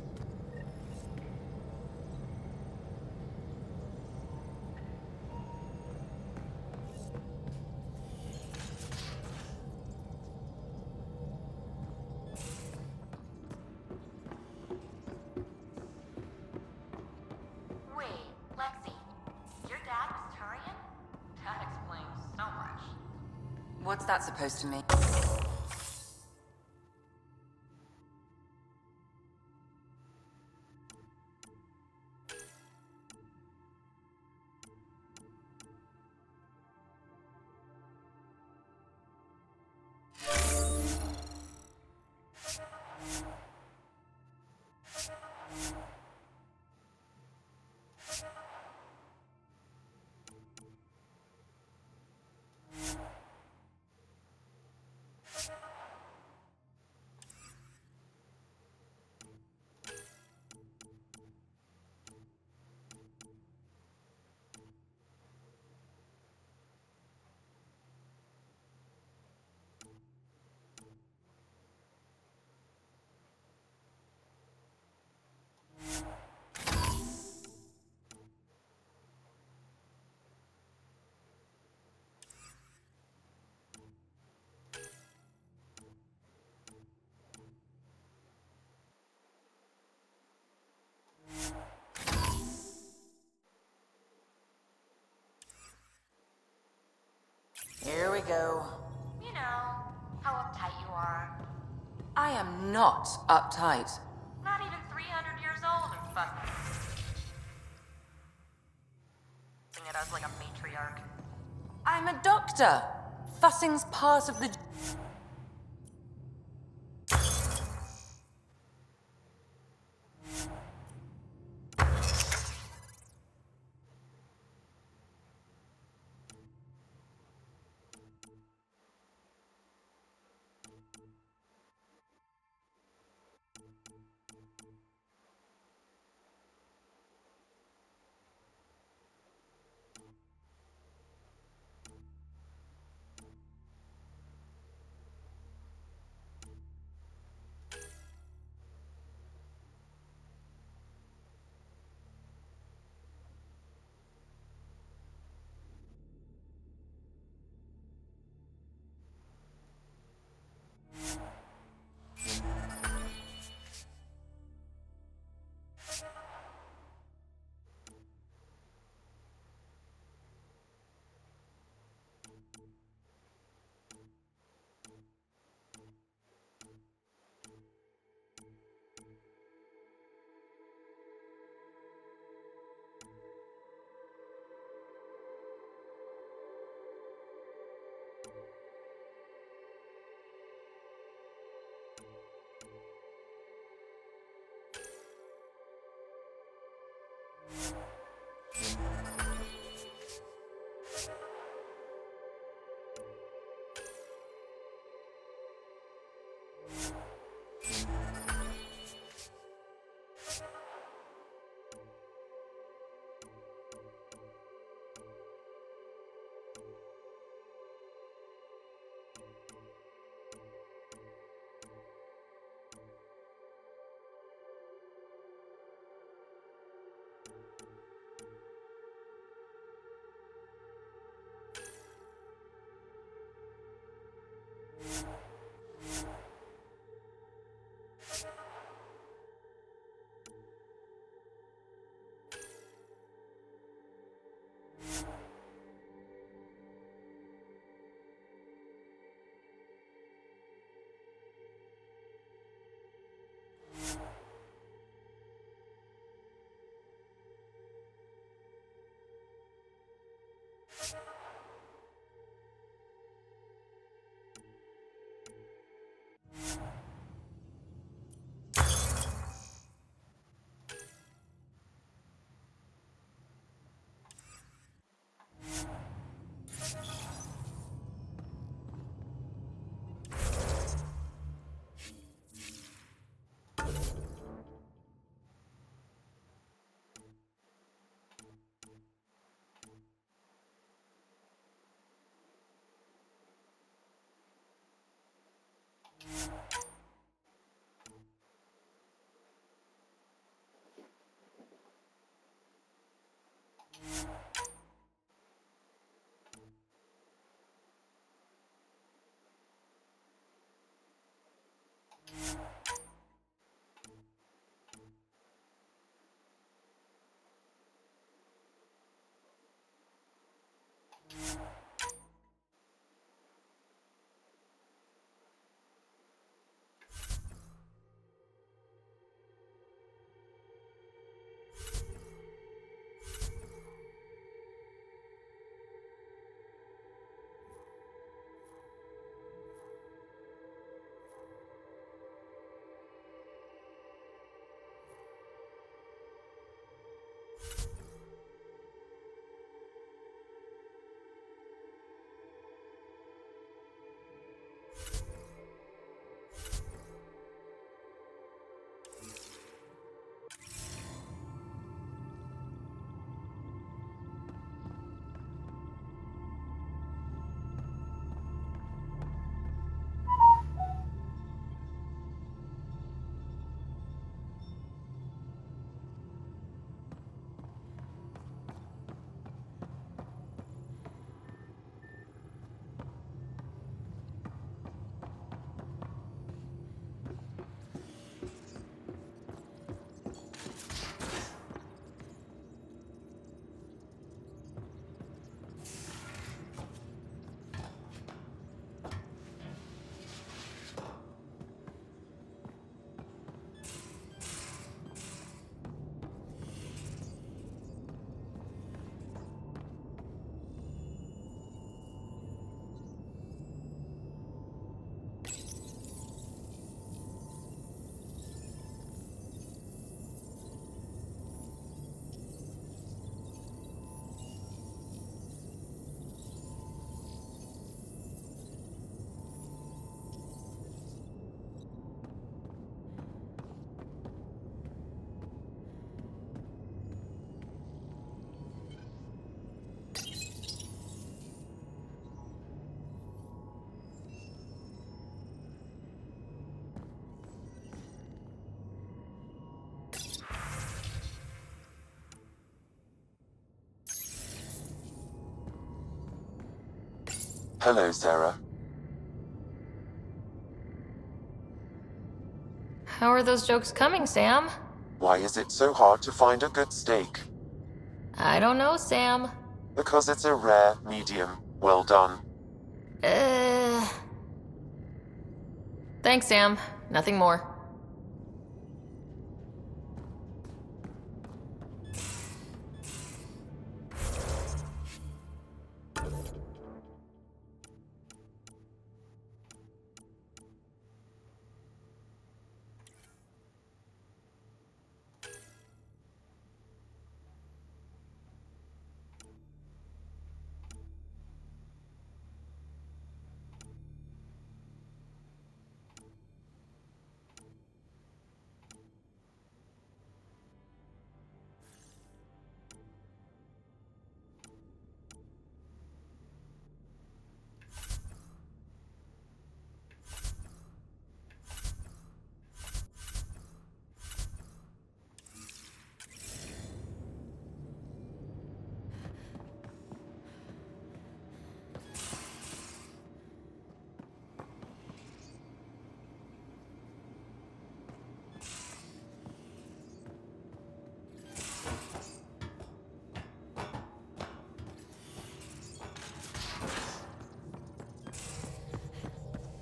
Wait, Lexi, your dad was Turian? That explains so much. What's that supposed to mean? Here we go. You know, how uptight you are. I am not uptight. Not even 300 years old and fucking at us like a matriarch. I'm a doctor. Fussing's part of the... Hello, Sarah. How are those jokes coming, Sam? Why is it so hard to find a good steak? I don't know, Sam. Because it's a rare, medium, well done. Thanks, Sam. Nothing more.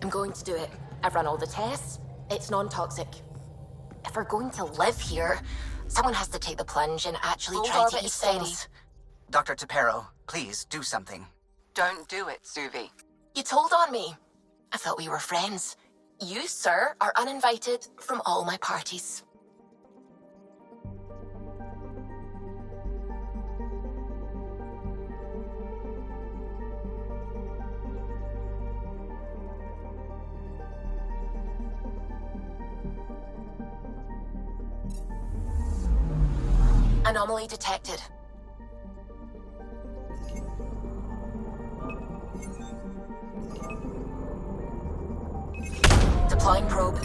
I'm going to do it. I've run all the tests. It's non-toxic. If we're going to live here, someone has to take the plunge and actually try to eat things. Dr. Tapero, please do something. Don't do it, Suvi. You told on me. I thought we were friends. You, sir, are uninvited from all my parties. Anomaly detected. Deploying probe.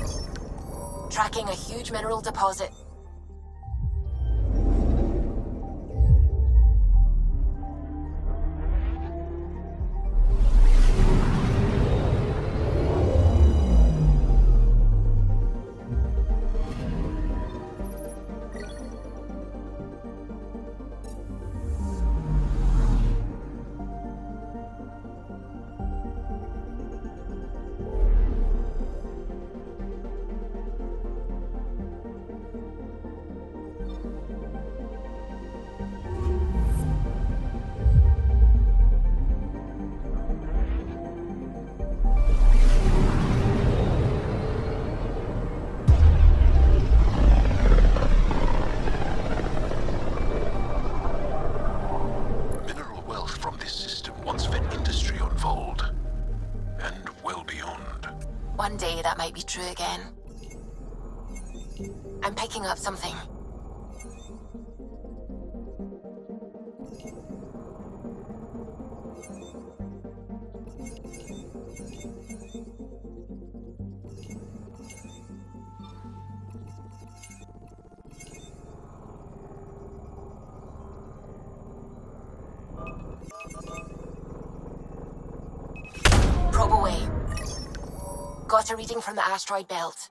Tracking a huge mineral deposit. One day that might be true again. I'm picking up something. Probe away. Got a reading from the asteroid belt.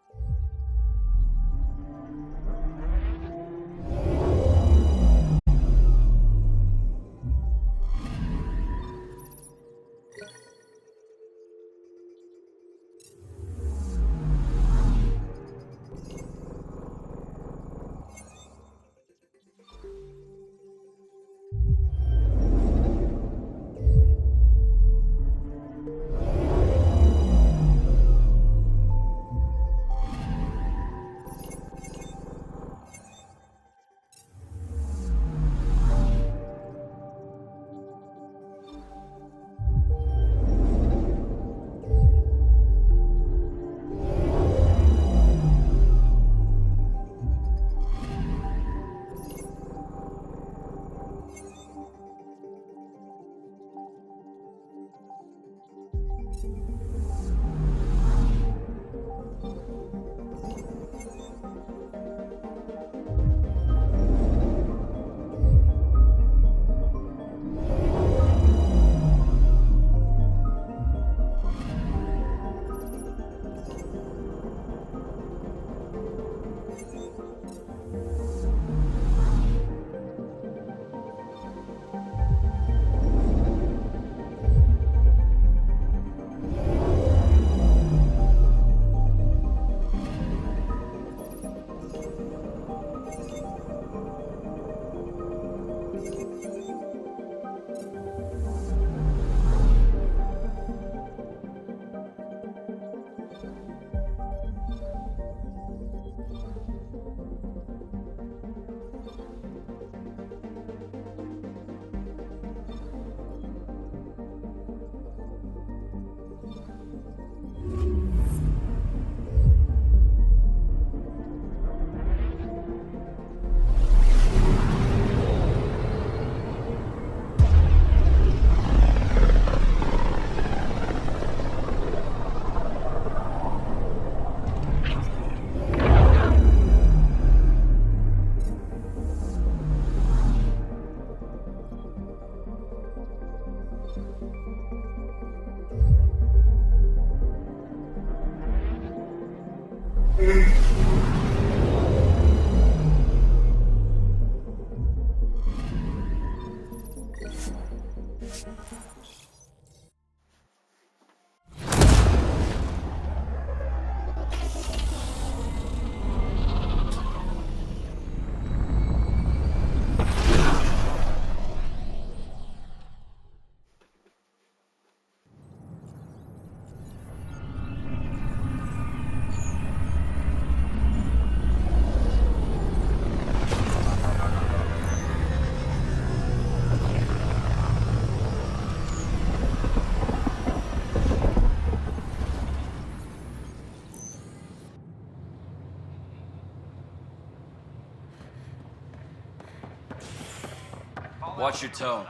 Watch your tone.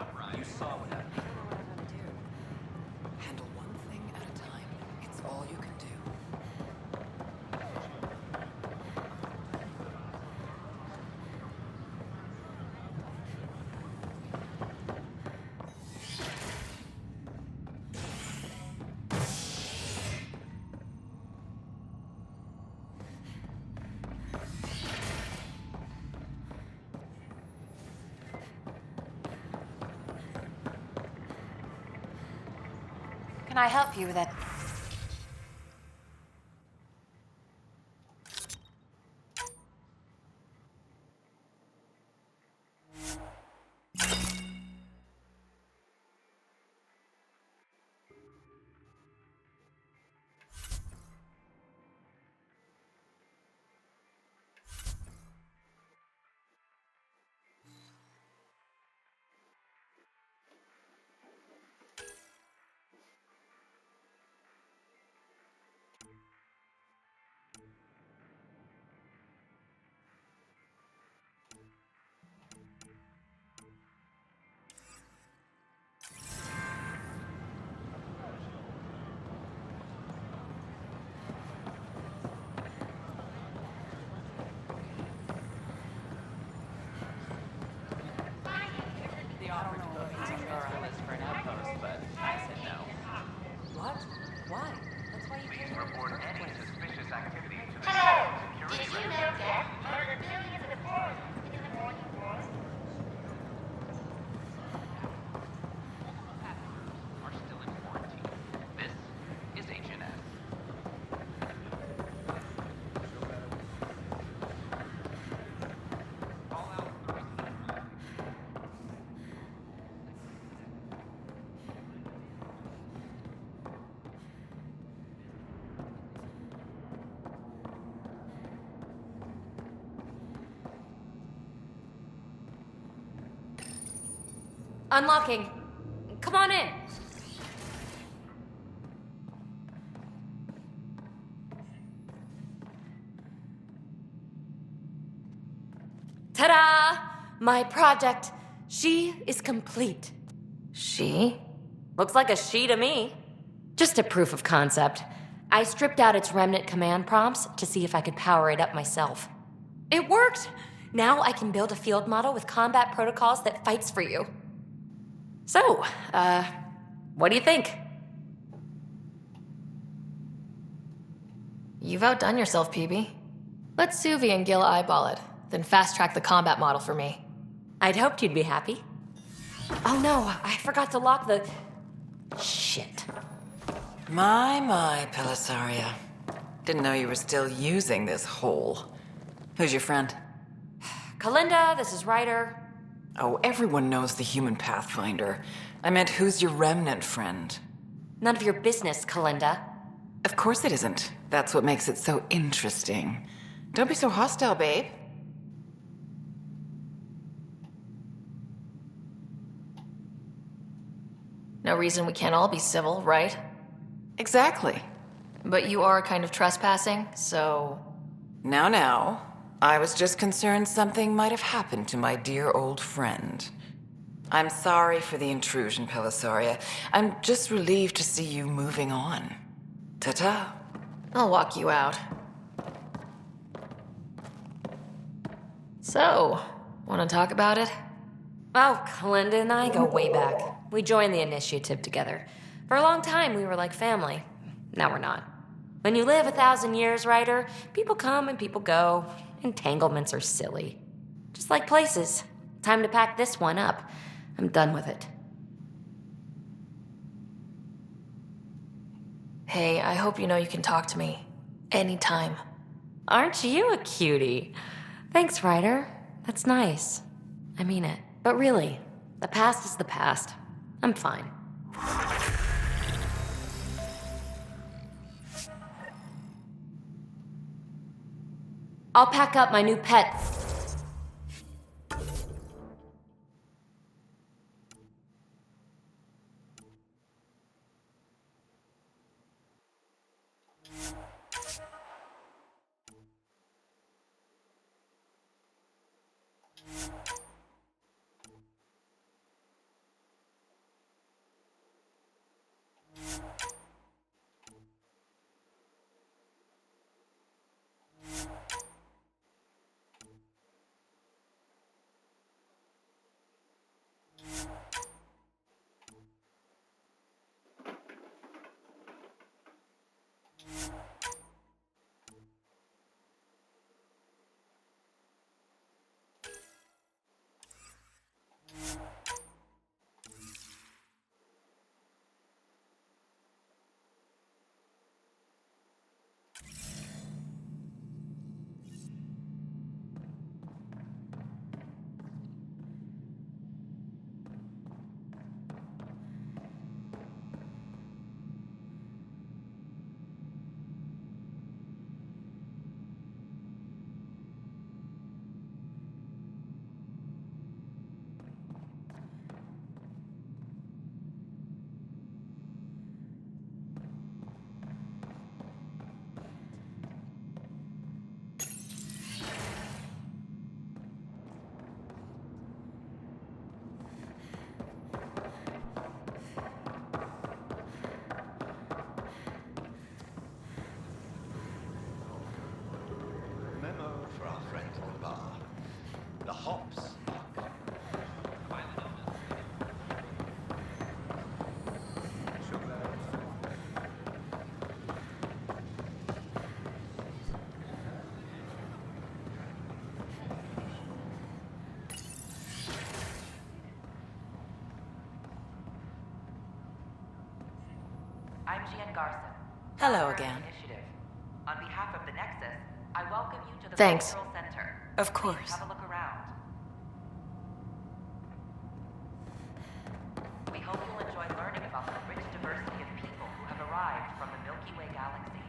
Handle one thing at a time. It's all you can do. Can I help you with it? What? Why? That's why you came here in the first place. Hello! Did you know that murdered millions of people in the morning wars? Are still in quarantine. This is HNS. Unlocking. Come on in. Ta-da! My project. She is complete. She? Looks like a she to me. Just a proof of concept. I stripped out its remnant command prompts to see if I could power it up myself. It worked! Now I can build a field model with combat protocols that fights for you. So, what do you think? You've outdone yourself, PB. Let Suvi and Gil eyeball it, then fast-track the combat model for me. I'd hoped you'd be happy. Oh no, I forgot to lock the... Shit. My, Pelisaria. Didn't know you were still using this hole. Who's your friend? Kalinda, this is Ryder. Oh, everyone knows the human Pathfinder. I meant, who's your remnant friend? None of your business, Kalinda. Of course it isn't. That's what makes it so interesting. Don't be so hostile, babe. No reason we can't all be civil, right? Exactly. But you are kind of trespassing, so... Now. I was just concerned something might have happened to my dear old friend. I'm sorry for the intrusion, Pelisaria. I'm just relieved to see you moving on. Ta-ta. I'll walk you out. So, want to talk about it? Oh, Kalinda and I go way back. We joined the initiative together. For a long time, we were like family. Now we're not. When you live 1,000 years, Ryder, people come and people go. Entanglements are silly. Just like places. Time to pack this one up. I'm done with it. Hey, I hope you know you can talk to me. Anytime. Aren't you a cutie? Thanks, Ryder. That's nice. I mean it. But really, the past is the past. I'm fine. I'll pack up my new pet. Memo for our friends on the bar. The hops. I'm Gian Garson. Hello again. Initiative. On behalf of the Nexus, I welcome you to the Thanks. Cultural Center. Of Please course. have a look around. We hope you'll enjoy learning about the rich diversity of people who have arrived from the Milky Way galaxy.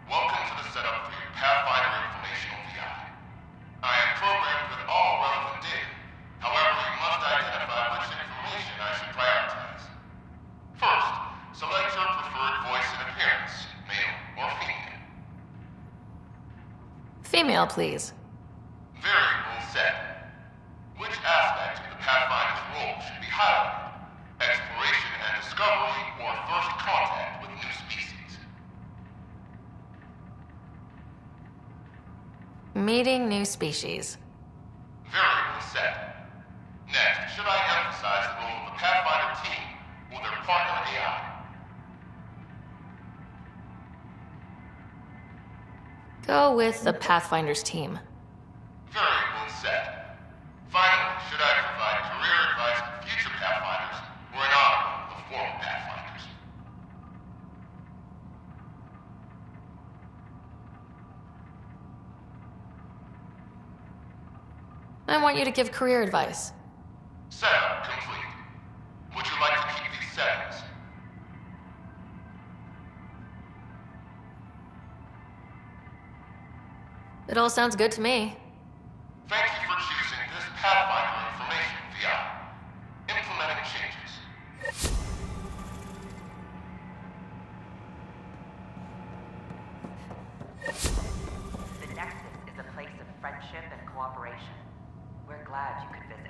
Welcome to the setup for your Pathfinder Informational VI. I am programmed with all relevant data. However, you must identify which information I should prioritize. First, select your preferred voice and appearance, male or female. Female, please. Variable set. Which aspect of the Pathfinder's role should be highlighted? Exploration and discovery or first contact with new species? Meeting new species. Variable set. Next, should I emphasize the role of the Pathfinder team or their partner AI? Go with the Pathfinder's team. Variable set. Finally, should I provide career advice to future Pathfinders or an honor of former Pathfinders? I want you to give career advice. Setup complete. Would you like to keep these settings? It all sounds good to me. Thank you for choosing this Pathfinder Information VI. Implementing changes. The Nexus is a place of friendship and cooperation. We're glad you could visit.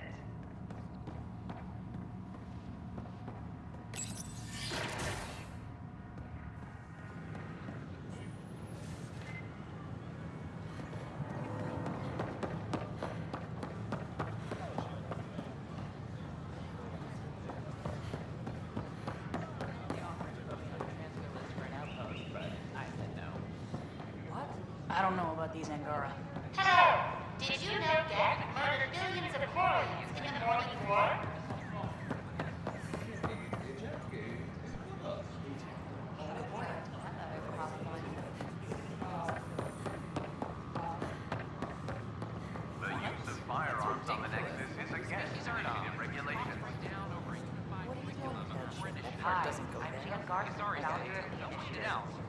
I don't know about these Angara. Hello! Did you know Gek murdered billions of Coralians in the morning war? The use of firearms on the Nexus is against initiative regulations. Hi, I'm Jan Garson, founder of the initiative.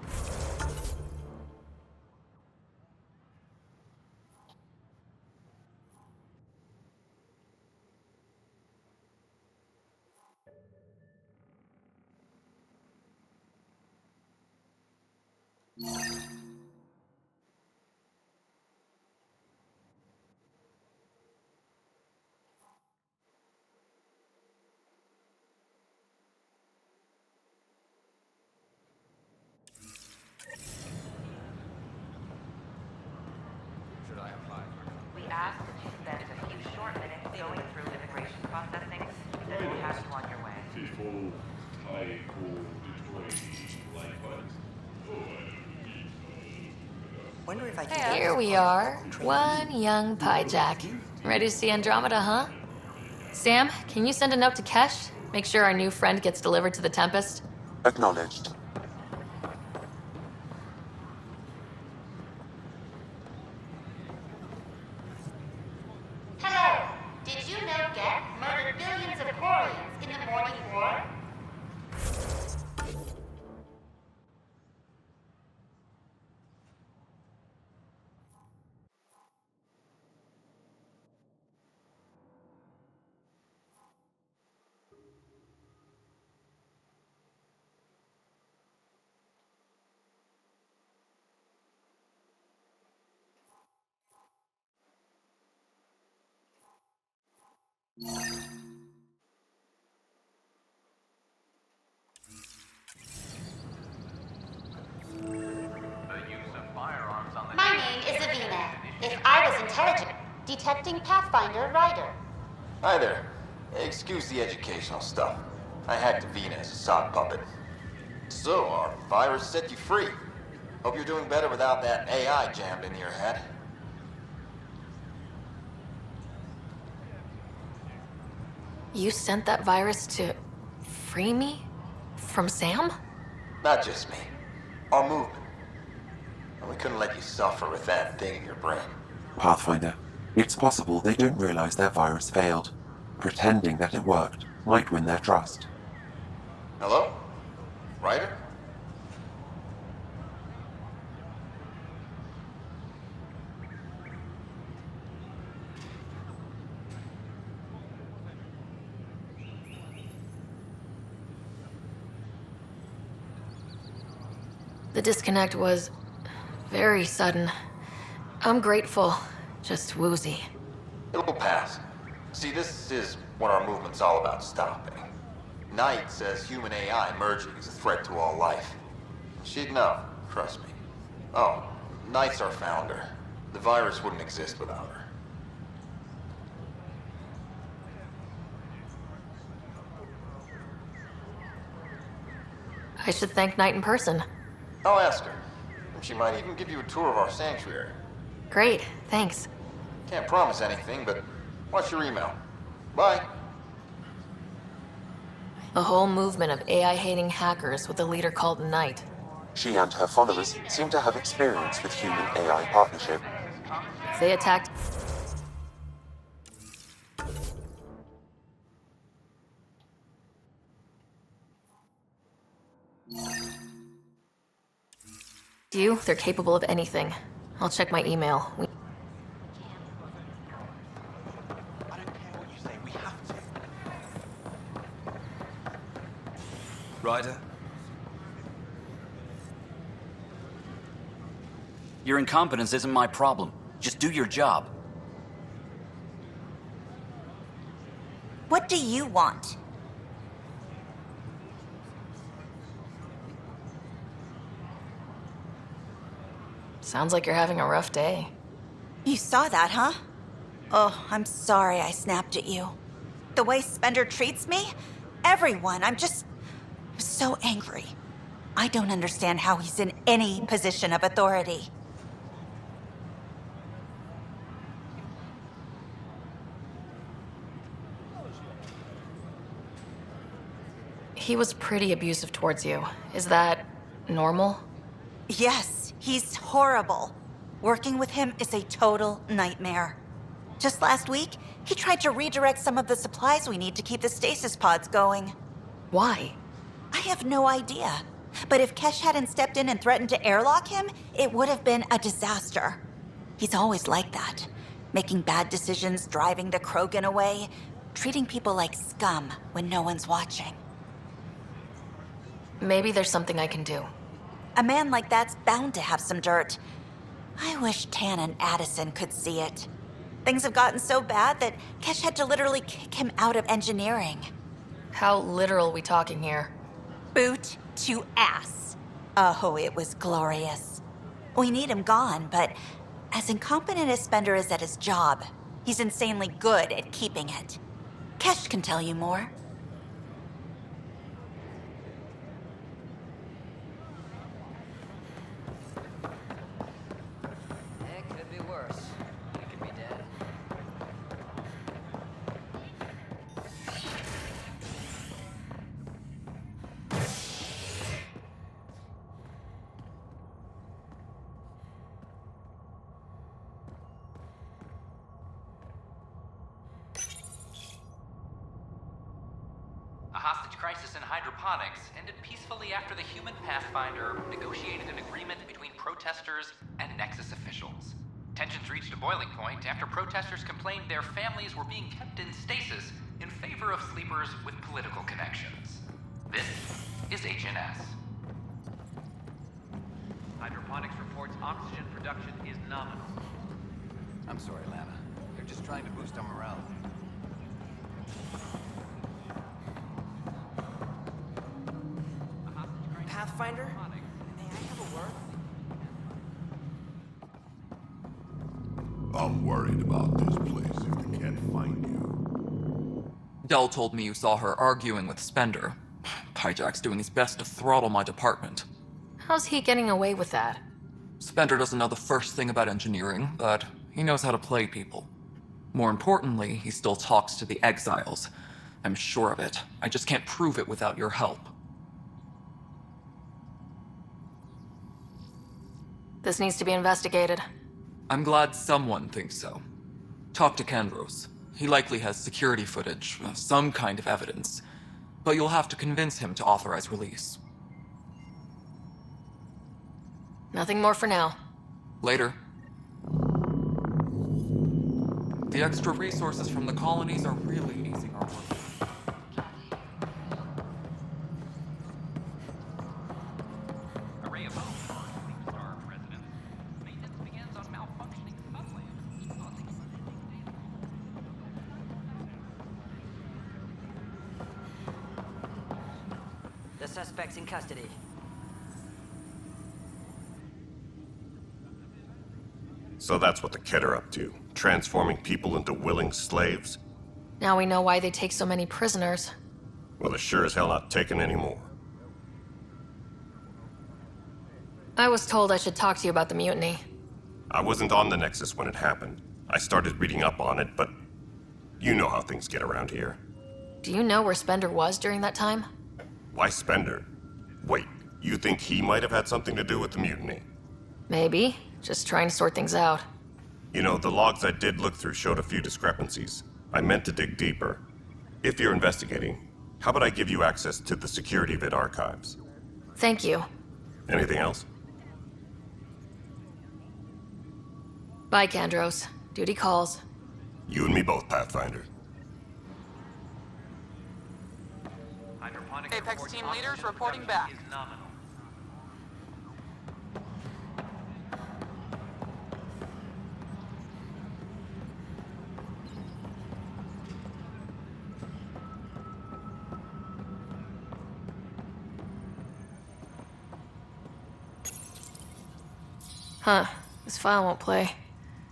We ask that you spend a few short minutes going through immigration processing, then we'll have you on your way. Wonder if I can. Here we are, one young Pyjack. Ready to see Andromeda, huh? Sam, can you send a note to Kesh? Make sure our new friend gets delivered to the Tempest? Acknowledged. Hello! Did you know Gek murdered billions of Coralians in the morning war? The use of firearms on the My name is Avina. If I was intelligent, detecting Pathfinder Rider. Hi there. Excuse the educational stuff. I hacked Avina as a sock puppet. So, our virus set you free. Hope you're doing better without that AI jammed into your head. You sent that virus to free me? From Sam? Not just me. Our movement. And we couldn't let you suffer with that thing in your brain. Pathfinder, it's possible they don't realize their virus failed. Pretending that it worked might win their trust. Hello? Ryder? The disconnect was very sudden. I'm grateful, just woozy. It'll pass. See, this is what our movement's all about stopping. Knight says human AI merging is a threat to all life. She'd know, trust me. Oh, Knight's our founder. The virus wouldn't exist without her. I should thank Knight in person. I'll ask her. She might even give you a tour of our sanctuary. Great, thanks. Can't promise anything, but watch your email. Bye. A whole movement of AI-hating hackers with a leader called Knight. She and her followers seem to have experience with human-AI partnership. If they attacked... you, they're capable of anything. I'll check my email. Ryder? Your incompetence isn't my problem. Just do your job. What do you want? Sounds like you're having a rough day. You saw that, huh? Oh, I'm sorry I snapped at you. The way Spender treats me? Everyone, I'm so angry. I don't understand how he's in any position of authority. He was pretty abusive towards you. Is that normal? Yes, he's horrible. Working with him is a total nightmare. Just last week, he tried to redirect some of the supplies we need to keep the stasis pods going. Why? I have no idea. But if Kesh hadn't stepped in and threatened to airlock him, it would have been a disaster. He's always like that. Making bad decisions, driving the Krogan away, treating people like scum when no one's watching. Maybe there's something I can do. A man like that's bound to have some dirt. I wish Tan and Addison could see it. Things have gotten so bad that Kesh had to literally kick him out of engineering. How literal are we talking here? Boot to ass. Oh, it was glorious. We need him gone, but as incompetent as Spender is at his job, he's insanely good at keeping it. Kesh can tell you more. It could be worse. He could be dead. A hostage crisis in hydroponics ended peacefully after the human Pathfinder negotiated an agreement between protesters and Nexus officials. Tensions reached a boiling point after protesters complained their families were being kept in stasis in favor of sleepers with political connections. This is HNS. Hydroponics reports oxygen production is nominal. I'm sorry, Lana. They're just trying to boost our morale. Pathfinder? May I have a word? I'm worried about this place if they can't find you. Dell told me you saw her arguing with Spender. Pyjack's doing his best to throttle my department. How's he getting away with that? Spender doesn't know the first thing about engineering, but he knows how to play people. More importantly, he still talks to the exiles. I'm sure of it. I just can't prove it without your help. This needs to be investigated. I'm glad someone thinks so. Talk to Kandros. He likely has security footage, some kind of evidence. But you'll have to convince him to authorize release. Nothing more for now. Later. The extra resources from the colonies are really easing our work. Array of homes for starved residents. Maintenance begins on malfunctioning sublamps, causing The suspect's in custody. So that's what the Kett are up to, transforming people into willing slaves? Now we know why they take so many prisoners. Well, they're sure as hell not taking any more. I was told I should talk to you about the mutiny. I wasn't on the Nexus when it happened. I started reading up on it, but you know how things get around here. Do you know where Spender was during that time? Why Spender? Wait, you think he might have had something to do with the mutiny? Maybe. Just trying to sort things out. You know, the logs I did look through showed a few discrepancies. I meant to dig deeper. If you're investigating, how about I give you access to the Security Vid archives? Thank you. Anything else? Bye, Kandros. Duty calls. You and me both, Pathfinder. Apex team leaders reporting back. Is nominal. Huh. This file won't play.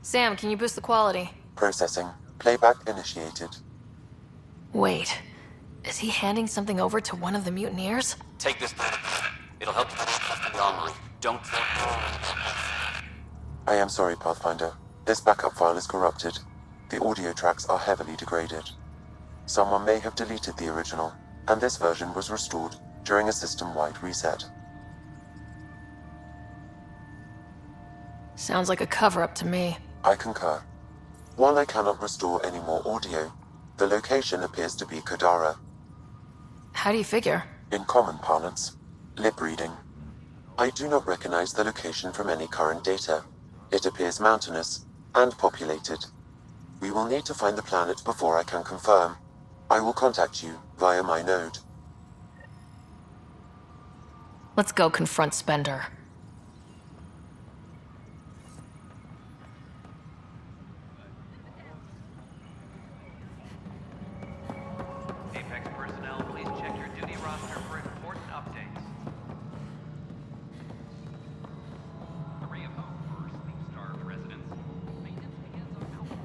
Sam, can you boost the quality? Processing. Playback initiated. Wait. Is he handing something over to one of the mutineers? Take this. It'll help you. Don't. I am sorry, Pathfinder. This backup file is corrupted. The audio tracks are heavily degraded. Someone may have deleted the original. and this version was restored during a system-wide reset. Sounds like a cover-up to me. I concur. While I cannot restore any more audio, the location appears to be Kodara. How do you figure? In common parlance, lip reading. I do not recognize the location from any current data. It appears mountainous and populated. We will need to find the planet before I can confirm. I will contact you via my node. Let's go confront Spender. Apex personnel, please check your duty roster for important updates. 3 of Hope for sleep-starved residents. Maintenance begins on Alpha.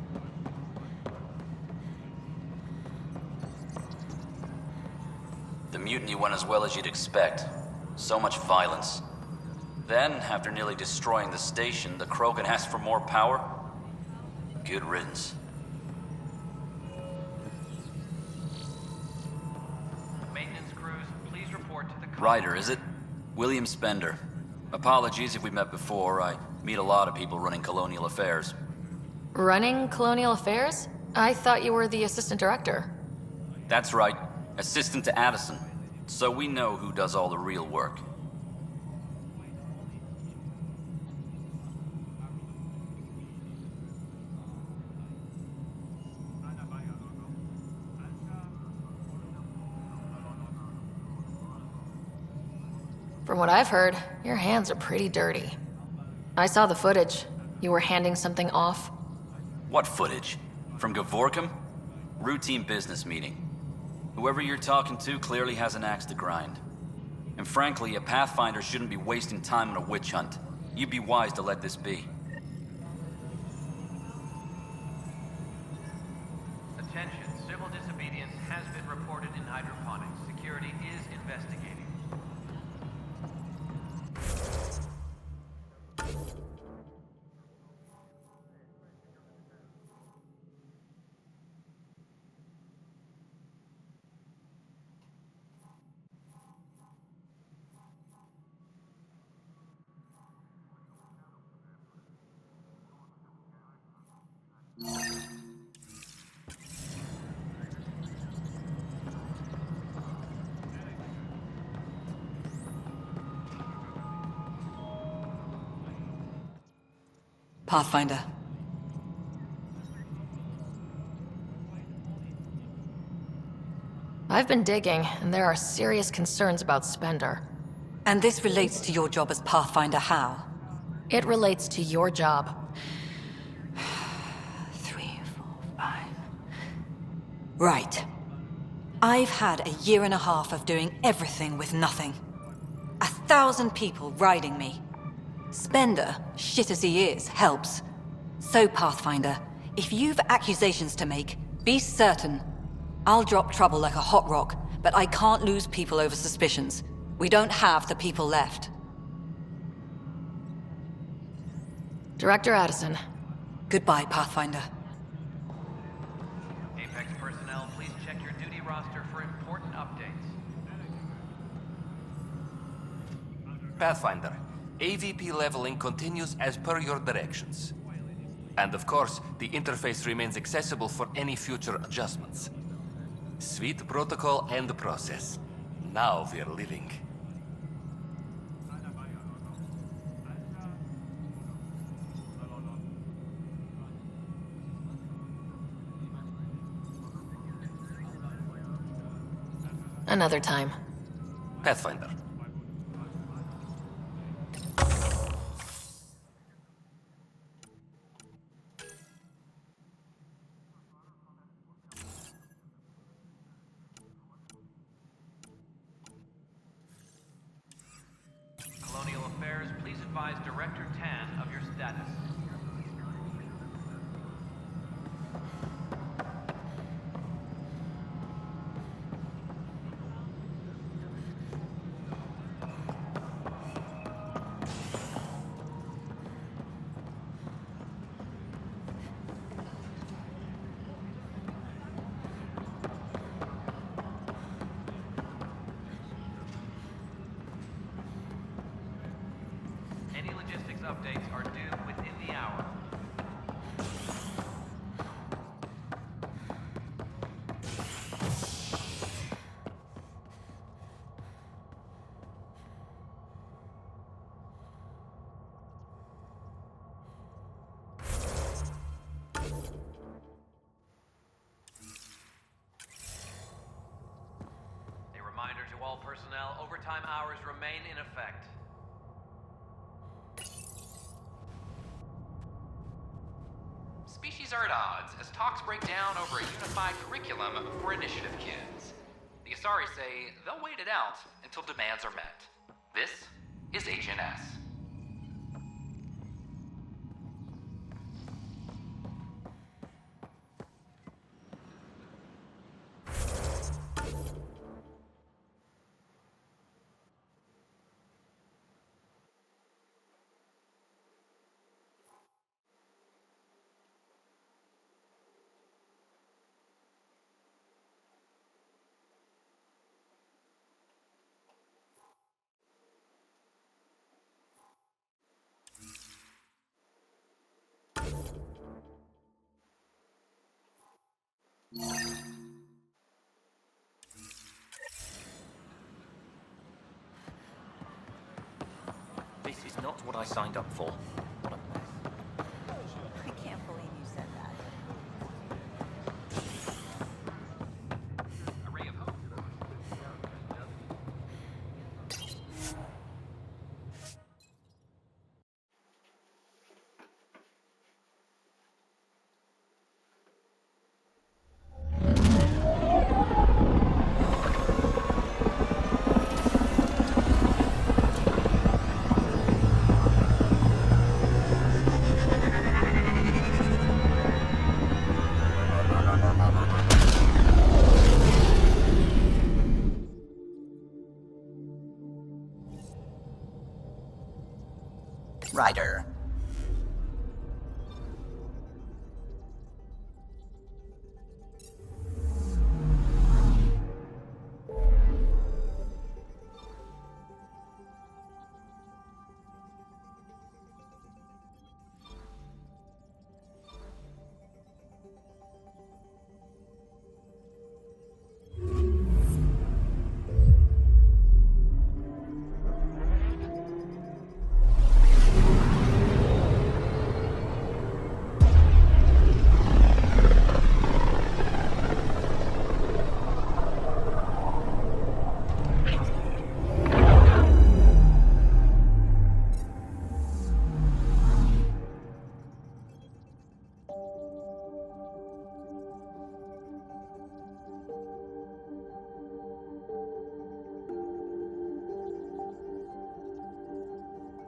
The mutiny went as well as you'd expect. So much violence. Then, after nearly destroying the station, the Krogan asked for more power? Good riddance. Maintenance crews, please report to the... Ryder, is it? William Spender. Apologies if we met before. I meet a lot of people running Colonial Affairs. Running Colonial Affairs? I thought you were the assistant director. That's right. Assistant to Addison. So we know who does all the real work. From what I've heard, your hands are pretty dirty. I saw the footage. You were handing something off. What footage? From Gavorkum? Routine business meeting. Whoever you're talking to clearly has an axe to grind. And frankly, a Pathfinder shouldn't be wasting time on a witch hunt. You'd be wise to let this be. Attention, civil disobedience has been reported in hydroponics. Security is investigating. Pathfinder. I've been digging, and there are serious concerns about Spender. And this relates to your job as Pathfinder how? It relates to your job. 3, 4, 5. Right. I've had a year and a half of doing everything with nothing. 1,000 people riding me. Spender, shit as he is, helps. So, Pathfinder, if you've accusations to make, be certain. I'll drop trouble like a hot rock, but I can't lose people over suspicions. We don't have the people left. Director Addison. Goodbye, Pathfinder. Apex personnel, please check your duty roster for important updates. Pathfinder, AVP leveling continues as per your directions. And of course, the interface remains accessible for any future adjustments. Sweet protocol and process. Now we're living. Another time. Pathfinder. Colonial Affairs, please advise Director Tan of your status. updates are due within the hour. A reminder to all personnel, overtime hours remain in effect. Species are at odds as talks break down over a unified curriculum for initiative kids. The Asari say they'll wait it out until demands are met. This is HNS. This is not what I signed up for. What a mess. I can't believe you said that. A ray of hope. Ryder.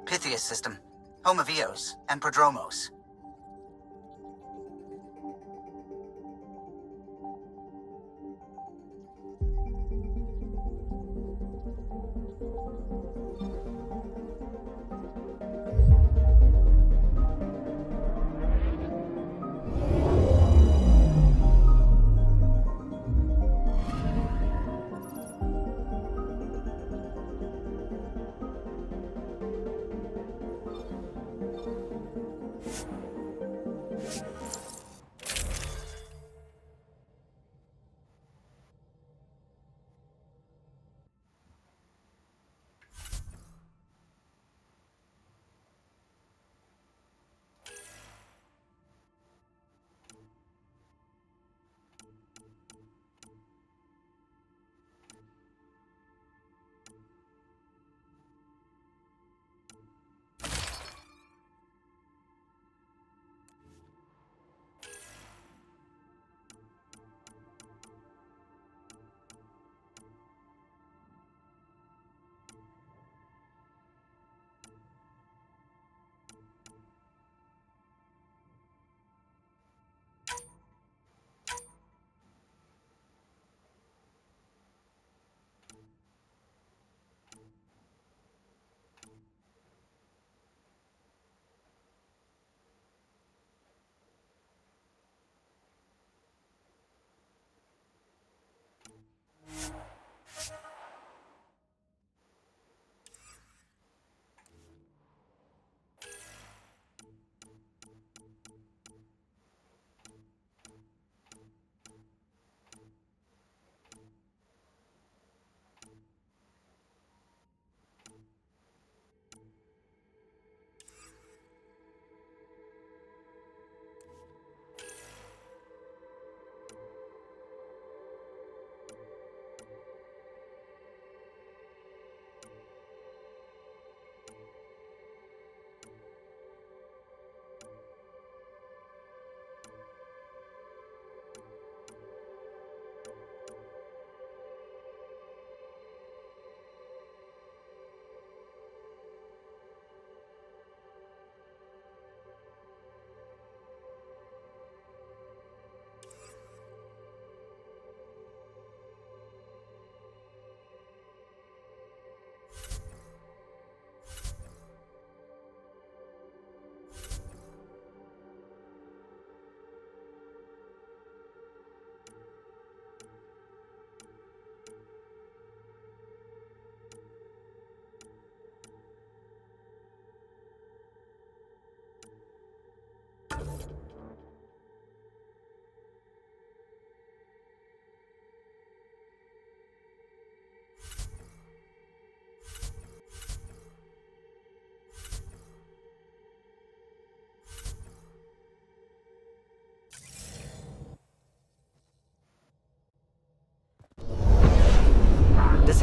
Pythias system, home of Eos and Prodromos.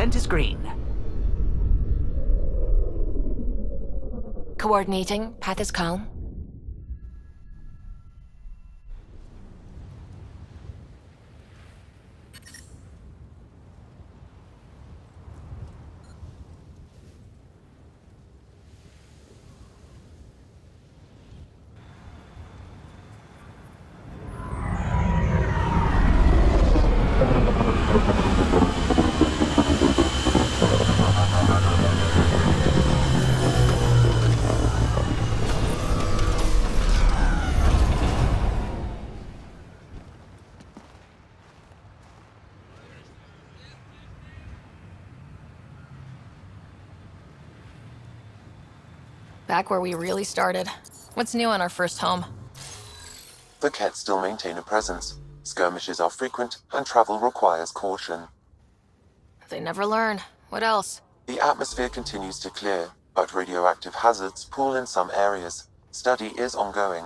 Descent is green. Coordinating. Path is calm. Back where we really started. What's new on our first home? The Kett still maintain a presence. Skirmishes are frequent, and travel requires caution. They never learn. What else? The atmosphere continues to clear, but radioactive hazards pool in some areas. Study is ongoing.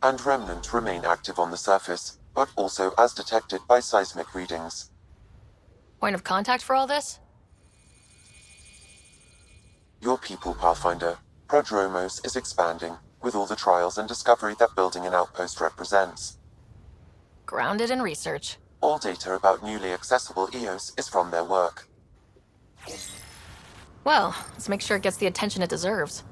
And remnants remain active on the surface, but also as detected by seismic readings. Point of contact for all this? Your people, Pathfinder. Prodromos is expanding, with all the trials and discovery that building an outpost represents. Grounded in research. All data about newly accessible EOS is from their work. Well, let's make sure it gets the attention it deserves.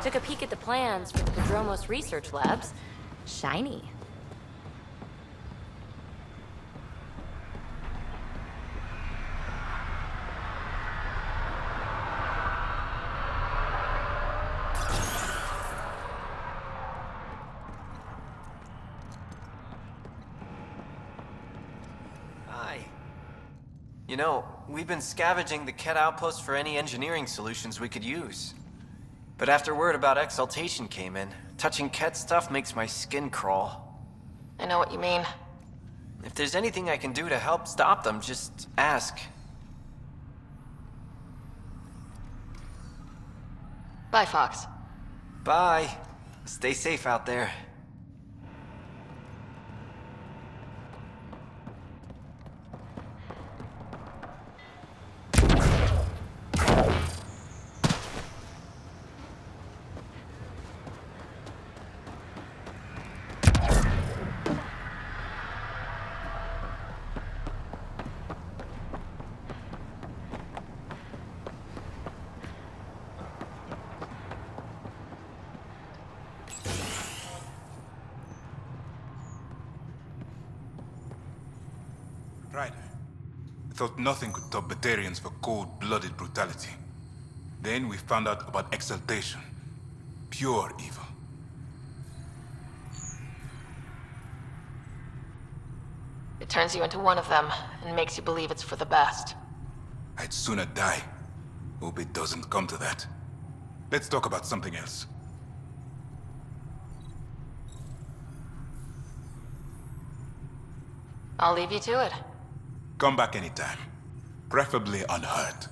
Took a peek at the plans for the Prodromos research labs. Shiny. Hi. You know, we've been scavenging the Kett outpost for any engineering solutions we could use. But after word about Exaltation came in, touching Kett stuff makes my skin crawl. I know what you mean. If there's anything I can do to help stop them, just ask. Bye, Fox. Bye. Stay safe out there. Right. I thought nothing could top Batarians for cold-blooded brutality. Then we found out about Exaltation. Pure evil. It turns you into one of them and makes you believe it's for the best. I'd sooner die. Hope it doesn't come to that. Let's talk about something else. I'll leave you to it. Come back anytime. Preferably unhurt.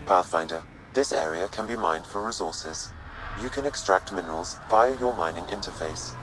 Pathfinder, this area can be mined for resources. You can extract minerals via your mining interface.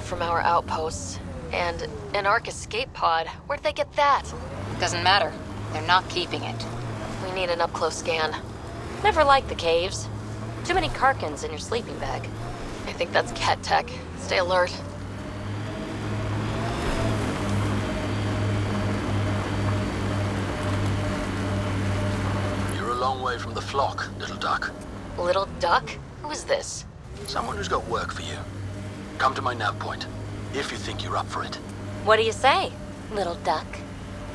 From our outposts. And an Ark escape pod. Where'd they get that? Doesn't matter. They're not keeping it. We need an up-close scan. Never liked the caves. Too many Karkins in your sleeping bag. I think that's Ket tech. Stay alert. You're a long way from the flock, little duck. Little duck? Who is this? Someone who's got work for you. Come to my nav point, if you think you're up for it. What do you say, little duck?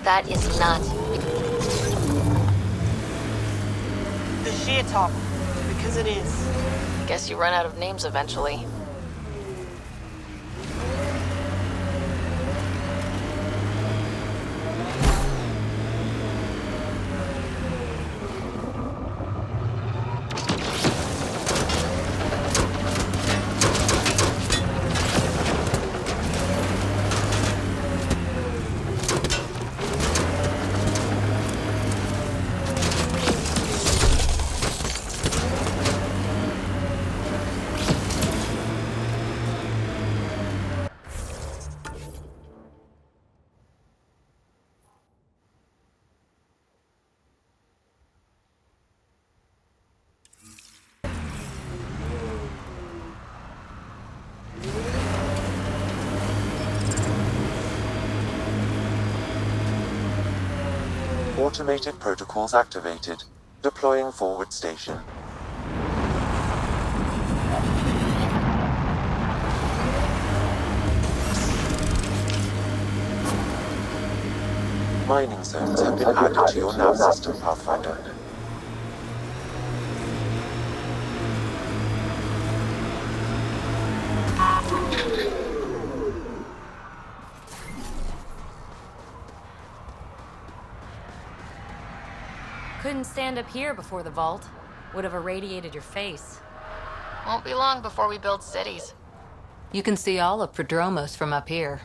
That is not... The sheer top, because it is. Guess you run out of names eventually. Automated protocols activated. Deploying forward station. Mining zones have been added to your nav system, Pathfinder. Couldn't stand up here before the vault. Would have irradiated your face. Won't be long before we build cities. You can see all of Prodromos from up here.